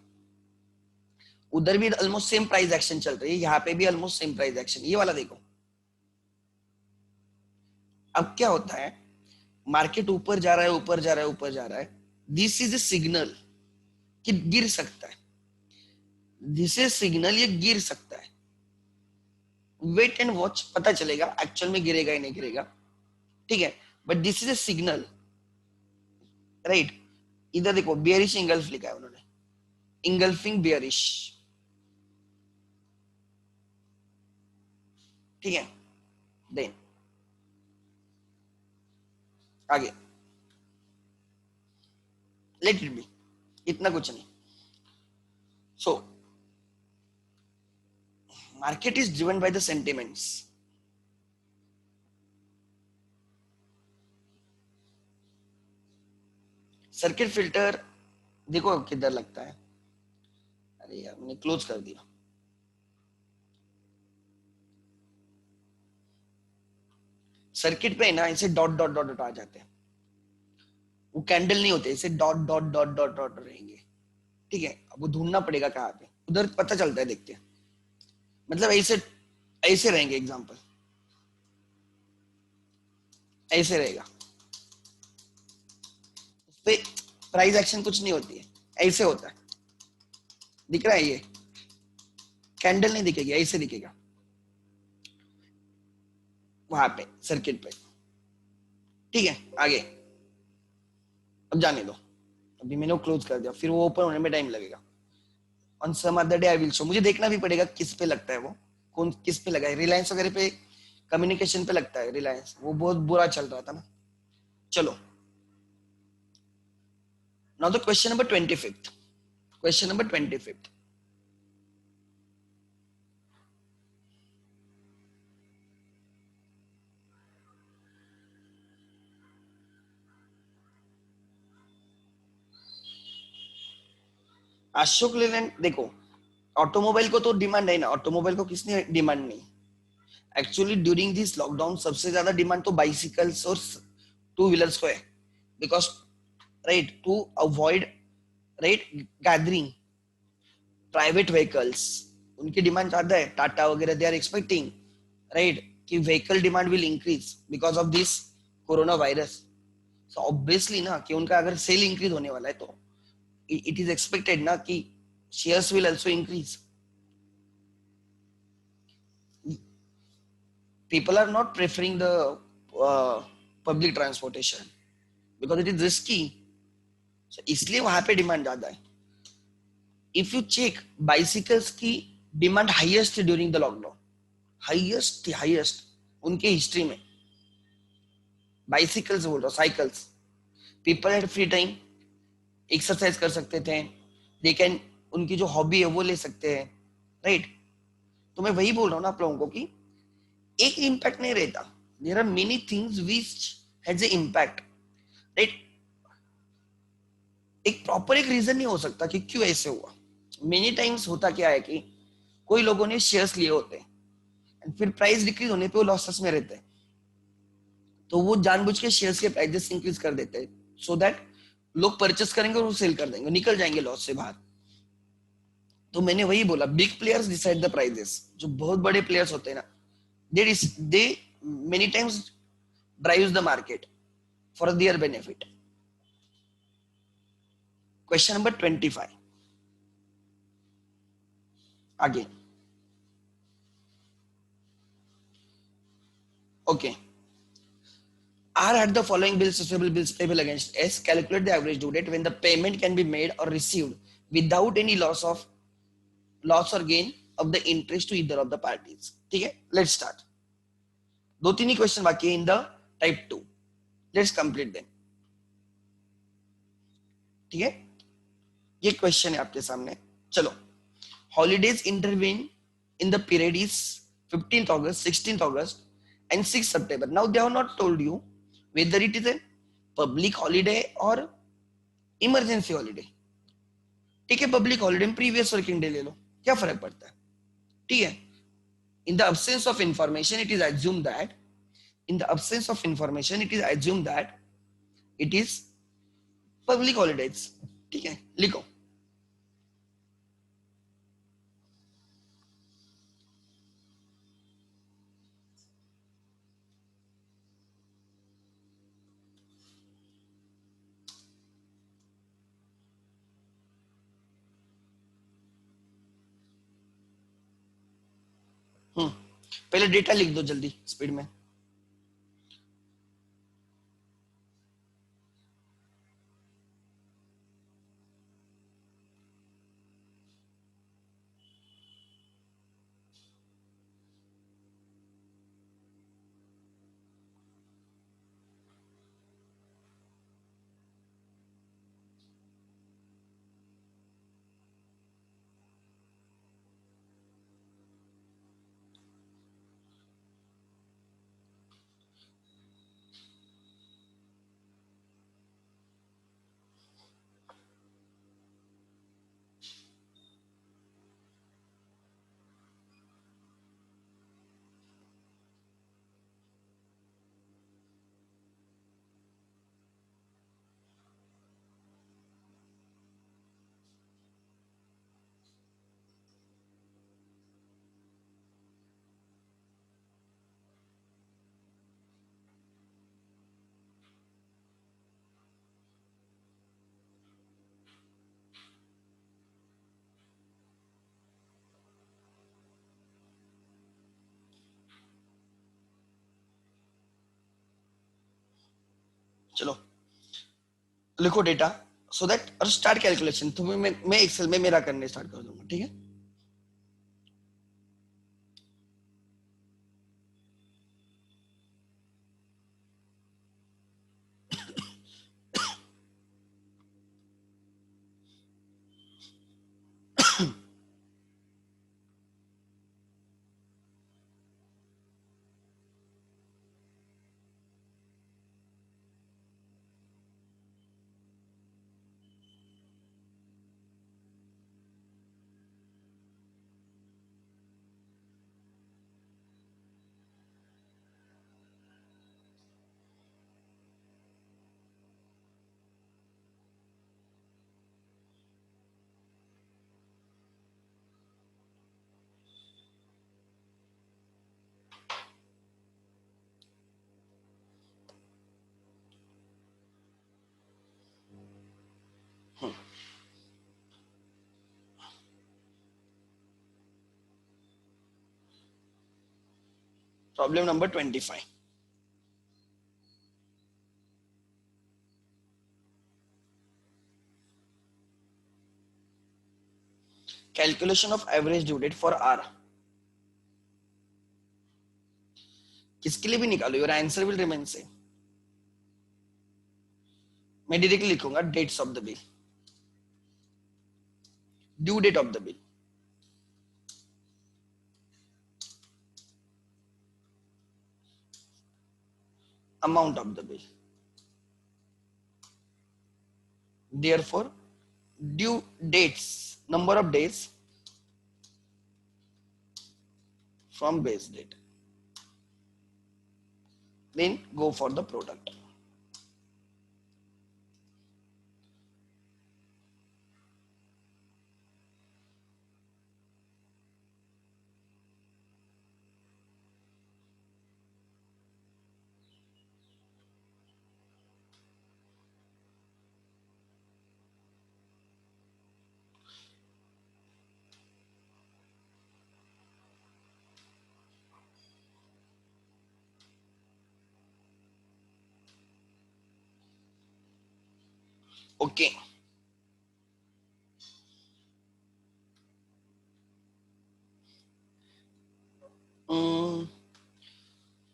उधर भी ऑलमोस्ट सेम प्राइस एक्शन चल रही है, यहाँ पे भी ऑलमोस्ट सेम प्राइस एक्शन, ये वाला देखो। अब क्या होता है, मार्केट ऊपर जा रहा है ऊपर जा रहा है ऊपर जा रहा है, दिस इज ए सिग्नल कि गिर सकता है, दिस इज सिग्नल ये गिर सकता है, वेट एंड वॉच, पता चलेगा एक्चुअल में गिरेगा या नहीं गिरेगा, ठीक है, but this is a signal, right. इधर देखो बियरिश इंगल्फ लिखा है उन्होंने, इंगल्फिंग बियरिश, ठीक है। देन आगे लेट इट बी, इतना कुछ नहीं। So market is driven by the sentiments, circuit filter देखो किधर लगता है, अरे यार मैंने क्लोज कर दिया, सर्किट पे ना ऐसे डॉट डॉट डॉट डॉट आ जाते हैं, वो कैंडल नहीं होते, ऐसे dot dot dot dot dot रहेंगे, ठीक है। अब वो ढूंढना पड़ेगा कहाँ पे, उधर पता चलता है देखते हैं, मतलब ऐसे ऐसे रहेंगे, एग्जांपल ऐसे रहेगा, उस पे प्राइस एक्शन कुछ नहीं होती है, ऐसे होता है, दिख रहा है, ये कैंडल नहीं दिखेगी, ऐसे दिखेगा वहां पे सर्किट पे, ठीक है। आगे अब जाने दो, अभी मैंने वो क्लोज कर दिया, फिर वो ओपन होने में टाइम लगेगा. On some other day I will show. मुझे देखना भी पड़ेगा किस पे लगता है वो, कौन किस पे लगा है. रिलायंस वगैरह पे, कम्युनिकेशन पे लगता है रिलायंस, वो बहुत बुरा चल रहा था ना. चलो, now the question number 25th. Question number 25th. Ashok Leyland, देखो ऑटोमोबाइल को तो डिमांड है ना, ऑटोमोबाइल को किसने डिमांड नहीं. एक्चुअली ड्यूरिंग दिस लॉकडाउन सबसे ज्यादा डिमांड तो बाइसिकल्स और टू व्हीलर्स को है. Because right, to avoid right gathering private vehicles, उनकी डिमांड ज्यादा है. टाटा वगैरह दे आर एक्सपेक्टिंग राइट कि vehicle demand will increase because of this corona virus. So obviously ना कि उनका अगर सेल इंक्रीज होने वाला है तो इट इज एक्सपेक्टेड ना कि shares will also increase. People are not preferring the public transportation because it is risky. So इसलिए वहां पे डिमांड ज्यादा है. इफ यू चेक, बाइसिकल्स की demand highest during the lockdown, highest highest उनके history में. बाइसिकल्स बोल रहा हूँ, cycles. People had free time, exercise कर सकते थे, दे कैन, उनकी जो हॉबी है वो ले सकते हैं राइट. तो मैं वही बोल रहा हूँ ना आप लोगों को कि एक इम्पैक्ट नहीं रहता. There are many things which has a impact right. एक प्रॉपर एक रीजन नहीं हो सकता कि क्यों ऐसे हुआ. मेनी टाइम्स होता क्या है कि कोई लोगों ने शेयर्स लिए होते हैं and फिर प्राइस डिक्रीज होने पे वो लॉसेस में रहते हैं, तो वो जानबूझ के शेयर्स के प्राइसेस इंक्रीज कर देते हैं सो दैट लोग परचेस करेंगे और वो सेल कर देंगे, निकल जाएंगे लॉस से बाहर. तो मैंने वही बोला, big players decide the prices. जो बहुत बड़े प्लेयर्स होते हैं ना, they many times drives the market for their benefit. Question number 25 again. Okay. R had the following bills receivable, bills payable against S. Calculate the average due date when the payment can be made or received without any loss or gain of the interest to either of the parties. ठीक है, let's start. दो तीन ही question बाकी है in the type 2. Let's complete them. ठीक है, ये question है आपके सामने. चलो. Holidays intervene in the period is 15th August, 16th August, and 6th September. Now they have not told you whether it is a public holiday or emergency holiday. ठीक है, public holiday में previous working day ले लो, क्या फर्क पड़ता है. ठीक है. In the absence of information, it is assumed that in the absence of information, it is assumed that it is public holidays. ठीक है, लिखो. पहले डेटा लिख दो जल्दी स्पीड में. चलो लिखो डेटा. सो दैट और स्टार्ट कैलकुलेशन। तो मैं एक्सेल में मेरा करने स्टार्ट कर दूंगा, ठीक है। Problem number 25। Calculation of average due date for R. किसके लिए भी निकालो, your answer will remain same. मैं डायरेक्टली लिखूंगा dates of the bill, due date of the bill, amount of the bill. Therefore, due dates, number of days from base date. Then go for the product. Okay. Um,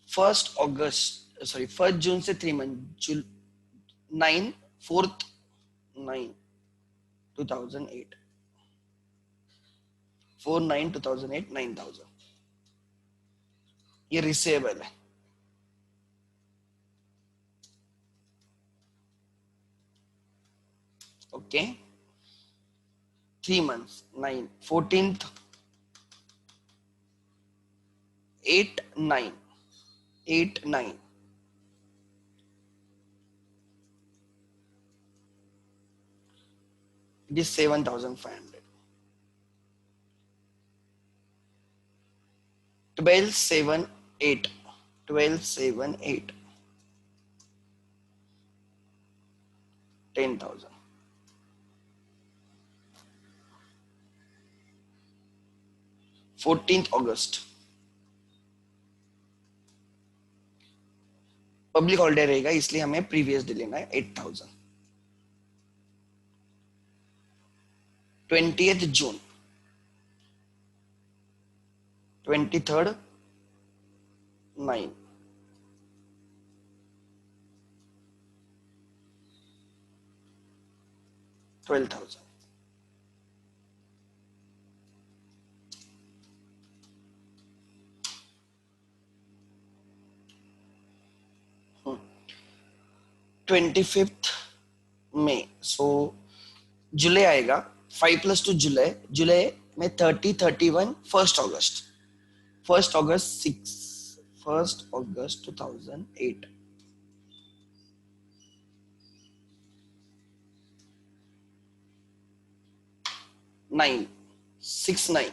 1st June से 3 month, 9, 4th 9 2008, 4/9/2008, 9,000। ये receivable है। Okay, 3 months, 9, 14th 8, 9, 8, 9, it is 7,500। 12, 7, 8, 12, 7, 8, 10,000। 14th August public holiday रहेगा, इसलिए हमें previous day लेना है 8,000। 20th June, 23rd 9, 12,000। 25th May, सो जुलाई आएगा। 5 + 2 जुलाई, जुलाई में 30, 31, 1st August, 1st August 6, 1st August 2008, 9, 6, 9,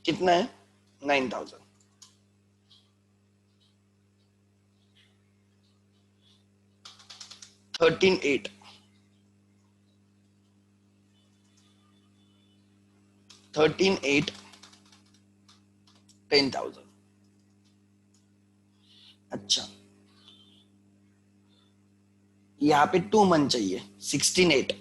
कितना है 9,000। 13/8, 13/8, 10,000। अच्छा, यहाँ पे 2 मंथ चाहिए, 16/8,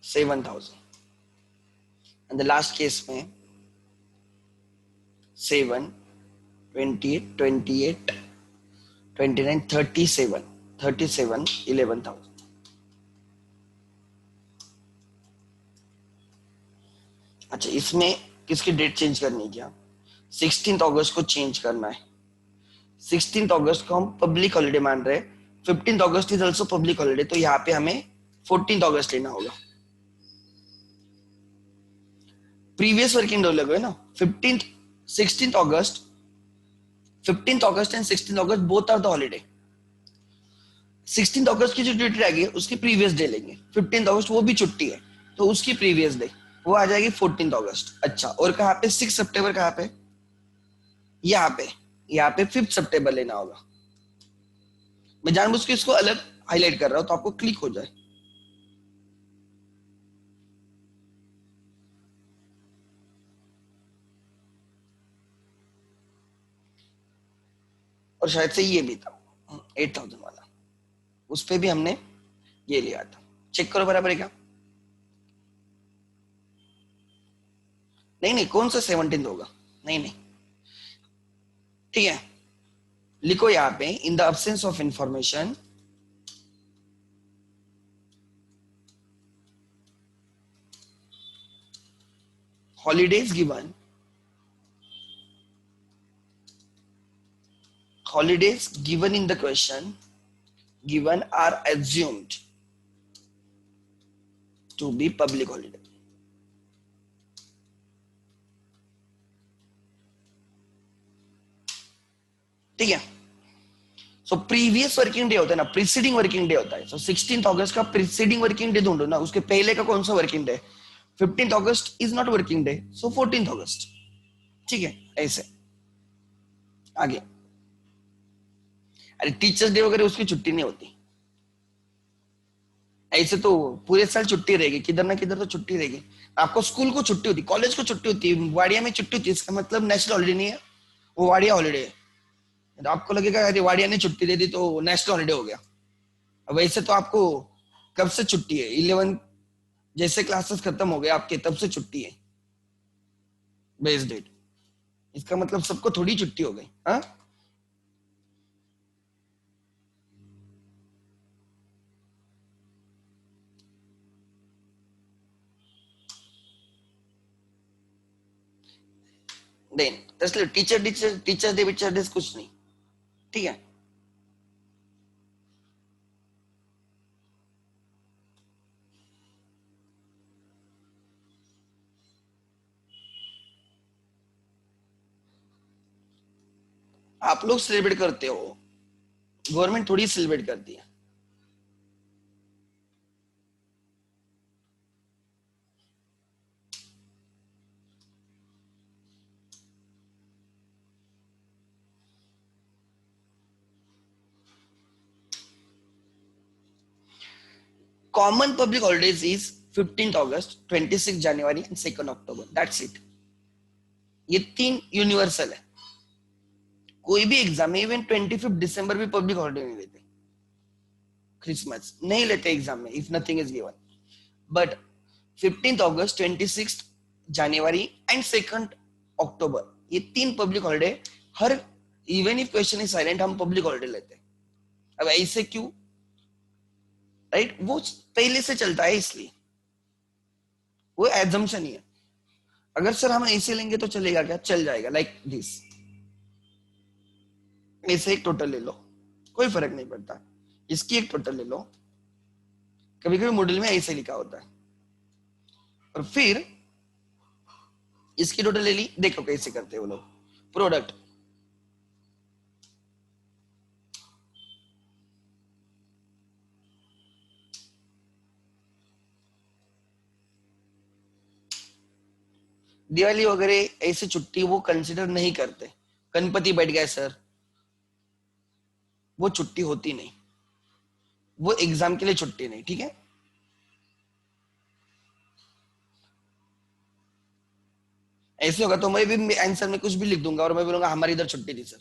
7,000। एंड द लास्ट केस में 7, 28, 28, 29, 37, 37, 11,000। अच्छा, इसमें किसकी डेट चेंज करनी है क्या? 16 अगस्त को चेंज करना है। 16 अगस्त को हम पब्लिक हॉलिडे मान रहे हैं, 15 August is also public holiday, तो यहाँ पे हमें 14 अगस्त लेना होगा। प्रीवियस वर्किंग डे लगे ना, 16 August, 15 August and 16 August both are the holiday. 16 अगस्त की जो ड्यूटी रहेगी उसकी प्रीवियस डे लेंगे, 15 अगस्त वो भी छुट्टी है तो उसकी प्रीवियस डे वो आ जाएगी 14 अगस्त। अच्छा, और कहाँ पे 6 सितंबर, कहाँ पे? यहाँ पे, यहाँ पे 5 सितंबर लेना होगा। मैं जानबूझ के इसको अलग हाईलाइट कर रहा हूं तो आपको क्लिक हो जाए। और शायद से ये भी था 8,000 वाला, उस पे भी हमने ये लिया था। चेक करो बराबर है क्या? नहीं नहीं, कौन सा 17 होगा? नहीं नहीं, ठीक है, लिखो यहाँ पे in the absence of information, holidays given, holidays given in the question given are assumed to be public holiday। ठीक है, सो प्रीवियस वर्किंग डे होता है ना, प्रीसीडिंग वर्किंग डे होता है। सो 16 अगस्त का प्रीसीडिंग वर्किंग डे ढूंढो ना, उसके पहले का कौन सा working day? 15 August is not working day, so 14 August. ठीक है, ऐसे आगे। अरे टीचर्स डे वगैरह उसकी छुट्टी नहीं होती, ऐसे तो पूरे साल छुट्टी रहेगी, किधर ना किधर तो छुट्टी रहेगी। आपको स्कूल को छुट्टी होती, कॉलेज को छुट्टी होती है, वाड़िया में छुट्टी होती है, इसका मतलब नेशनल हॉलीडे नहीं है, वो वाड़िया हॉलीडे है। तो आपको लगेगा अरे वाड़िया ने छुट्टी दे दी तो नेशनल हॉलीडे हो गया। अब वैसे तो आपको कब से छुट्टी है? 11 जैसे क्लासेस खत्म हो गए आपके तब से छुट्टी है, बेस डेट। इसका मतलब सबको थोड़ी छुट्टी हो गई। हाँ, देन तसले टीचर टीचर टीचर डे विचर डे कुछ नहीं। ठीक है, आप लोग सेलिब्रेट करते हो, गवर्नमेंट थोड़ी सेलिब्रेट करती है। Common public holidays is 15 August, 26 January and 2 October, that's it. ये 3 यूनिवर्सल है। कोई भी एग्जाम में इवन 25 दिसंबर भी पब्लिक हॉलीडे नहीं लेते, क्रिसमस नहीं लेते एग्जाम में if nothing is given. But 15 August, 26 January and 2 अक्टूबर, ये 3 public holiday her, even if question is silent हम पब्लिक हॉलीडे लेते हैं। अब ऐसे क्यों? राइट, वो पहले से चलता है इसलिए, वो एजम्पशन ही है। अगर सर हम ऐसे लेंगे तो चलेगा क्या? चल जाएगा, लाइक दिस, ऐसे एक टोटल ले लो, कोई फर्क नहीं पड़ता, इसकी एक टोटल ले लो। कभी कभी मॉडल में ऐसे लिखा होता है, और फिर इसकी टोटल ले ली। देखो कैसे करते हैं वो लोग, प्रोडक्ट, दिवाली वगैरह ऐसी छुट्टी वो कंसिडर नहीं करते। गणपति बैठ गए सर, वो छुट्टी होती नहीं, वो एग्जाम के लिए छुट्टी नहीं। ठीक है, ऐसे होगा तो मैं भी आंसर में कुछ भी लिख दूंगा और मैं बोलूंगा हमारी इधर छुट्टी थी सर,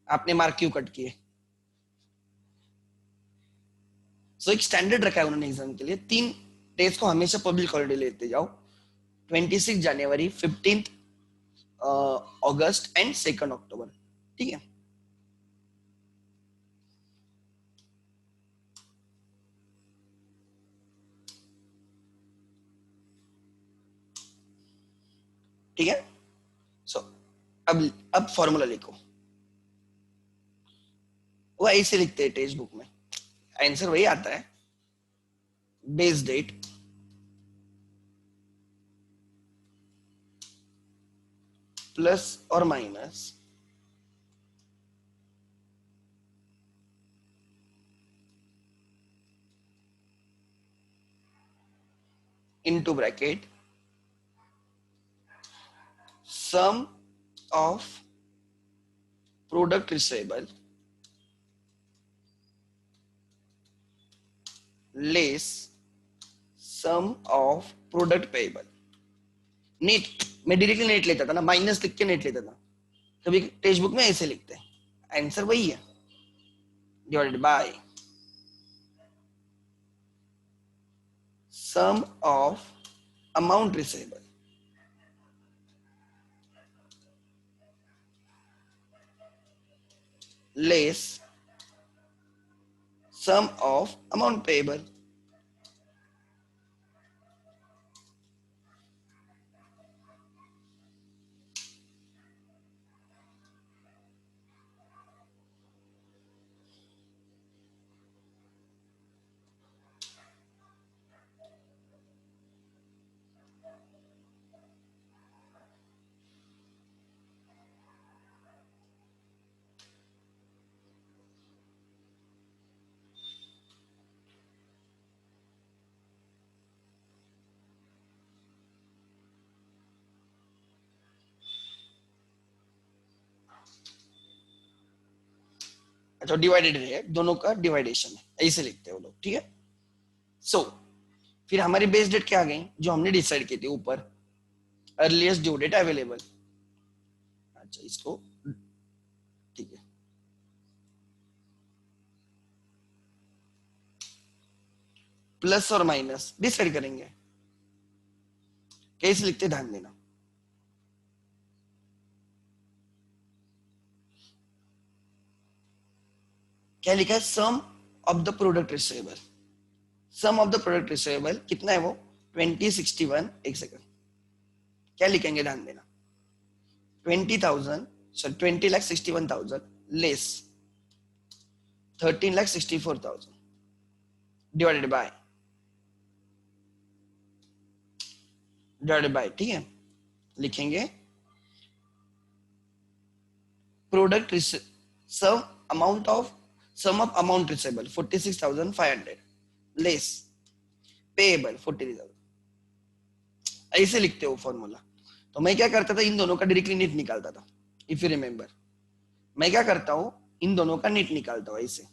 आपने मार्क क्यों कट किए। सो एक स्टैंडर्ड रखा है उन्होंने एग्जाम के लिए, 3 डेज को हमेशा पब्लिक हॉलिडे लेते जाओ, 26 जनवरी, 15 अगस्त एंड 2 अक्टूबर। ठीक है। ठीक है। सो अब फॉर्मूला लिखो, वो ऐसे लिखते हैं टेक्स्ट बुक में, आंसर वही आता है, बेस डेट प्लस और minus into bracket sum of product receivable less sum of product payable. Net, मैं डायरेक्टली नेट लेता था ना, माइनस लिख के नेट लेता था, कभी टेक्स्ट बुक में ऐसे लिखते हैं, आंसर वही है, divided by sum of amount receivable less sum of amount payable। अच्छा डिवाइडेड है, दोनों का डिवाइडेशन है, ऐसे लिखते हैं वो लोग। ठीक है। सो फिर हमारी बेस डेट क्या आ गई जो हमने डिसाइड की थी ऊपर, अर्लीस्ट ड्यू डेट अवेलेबल। अच्छा इसको, ठीक है, प्लस और माइनस डिसाइड करेंगे, कैसे लिखते ध्यान देना। क्या लिखा है, sum of the product receivable, sum of the product receivable कितना है वो 2061, एक सेकंड, क्या लिखेंगे ध्यान देना, 20,000, सॉरी 20,61,000 लेस 13,64,000 डिवाइडेड बाय, ठीक है, लिखेंगे product sum amount of sum of amount receivable 46,500 less payable 43,000, ऐसे लिखते हो फॉर्मूला। तो मैं क्या करता था, इन दोनों का डायरेक्टली नेट निकालता था, इफ यू रिमेम्बर। मैं क्या करता हूं, इन दोनों का नेट निकालता हूं ऐसे,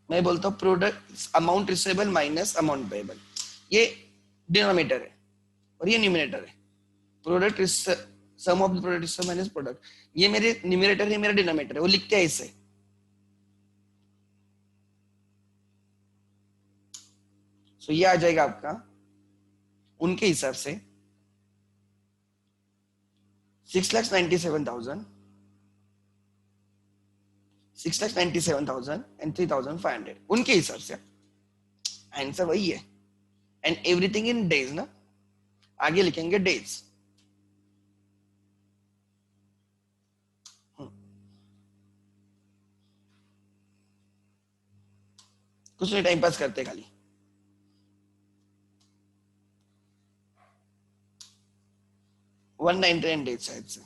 मैं बोलता हूं product amount receivable minus amount payable, ये डिनोमिनेटर है और ये न्यूमिनेटर है, product sum of the product minus product, ये मेरे न्यूमिनेटर है, मेरा डिनोमिनेटर है, वो लिखते हैं ऐसे। सो ये आ जाएगा आपका उनके हिसाब से 6,97,000, 6,97,000 एंड 3,500 उनके हिसाब से, आंसर वही है। एंड एवरीथिंग इन डेज ना, आगे लिखेंगे डेज। कुछ नहीं, टाइम पास करते खाली। 199 डेज शायद से।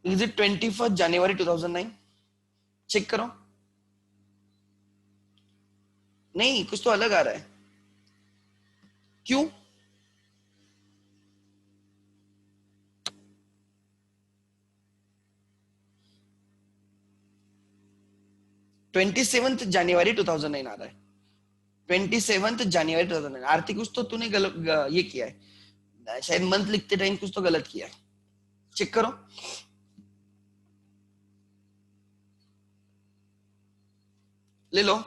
Is it 21 January 2009? चेक करो। नहीं, कुछ तो अलग आ रहा है, क्यों? जनवरी 2009 आ रहा है, 27 जनवरी 2009। आरती कुछ तो तूने गलत ये किया है, शायद मंथ लिखते टाइम कुछ तो गलत किया है, चेक करो। ले लो।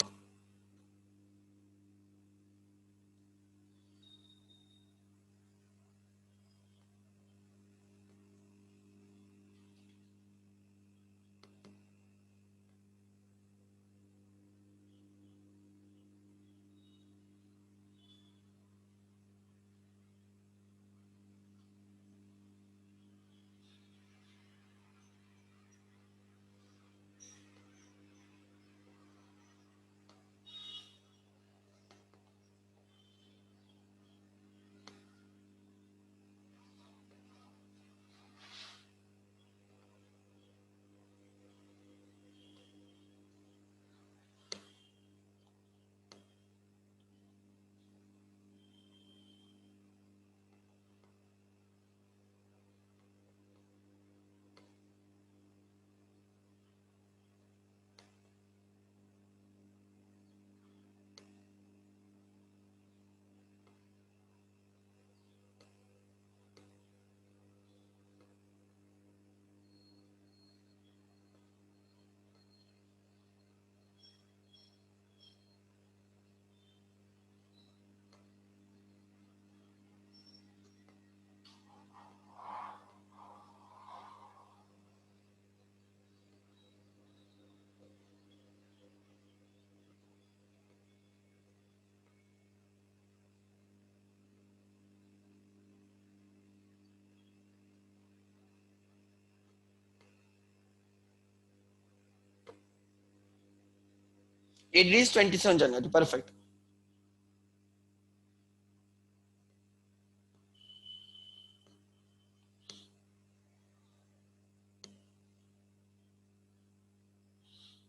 It is 27 January, perfect.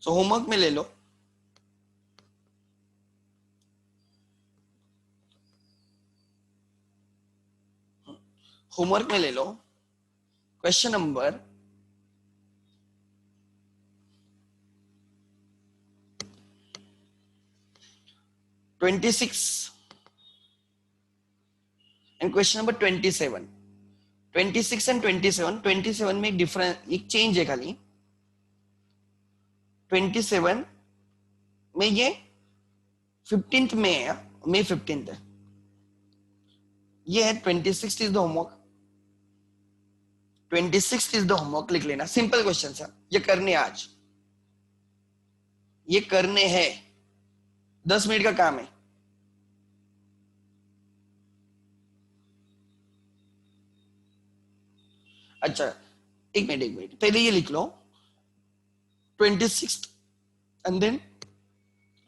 So homework में ले लो। होमवर्क में ले लो, question number 26 and question number 27। 26 and 27, 27 में एक डिफरेंस, एक चेंज है खाली। 27 में ये 15th में है, May 15th है, ये है 26 is the homework. 26 is the homework लिख लेना, सिंपल क्वेश्चन है, ये करने आज, ये करने हैं, 10 मिनट का काम है। अच्छा, एक मिनट पहले ये लिख लो, 26 एंड देन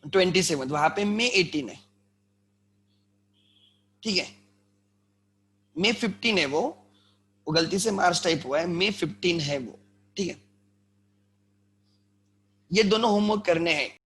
27, वहां पे May 18 है, ठीक है। May 15 है वो गलती से मार्च टाइप हुआ है, May 15 है वो, ठीक है। ये दोनों होमवर्क करने हैं,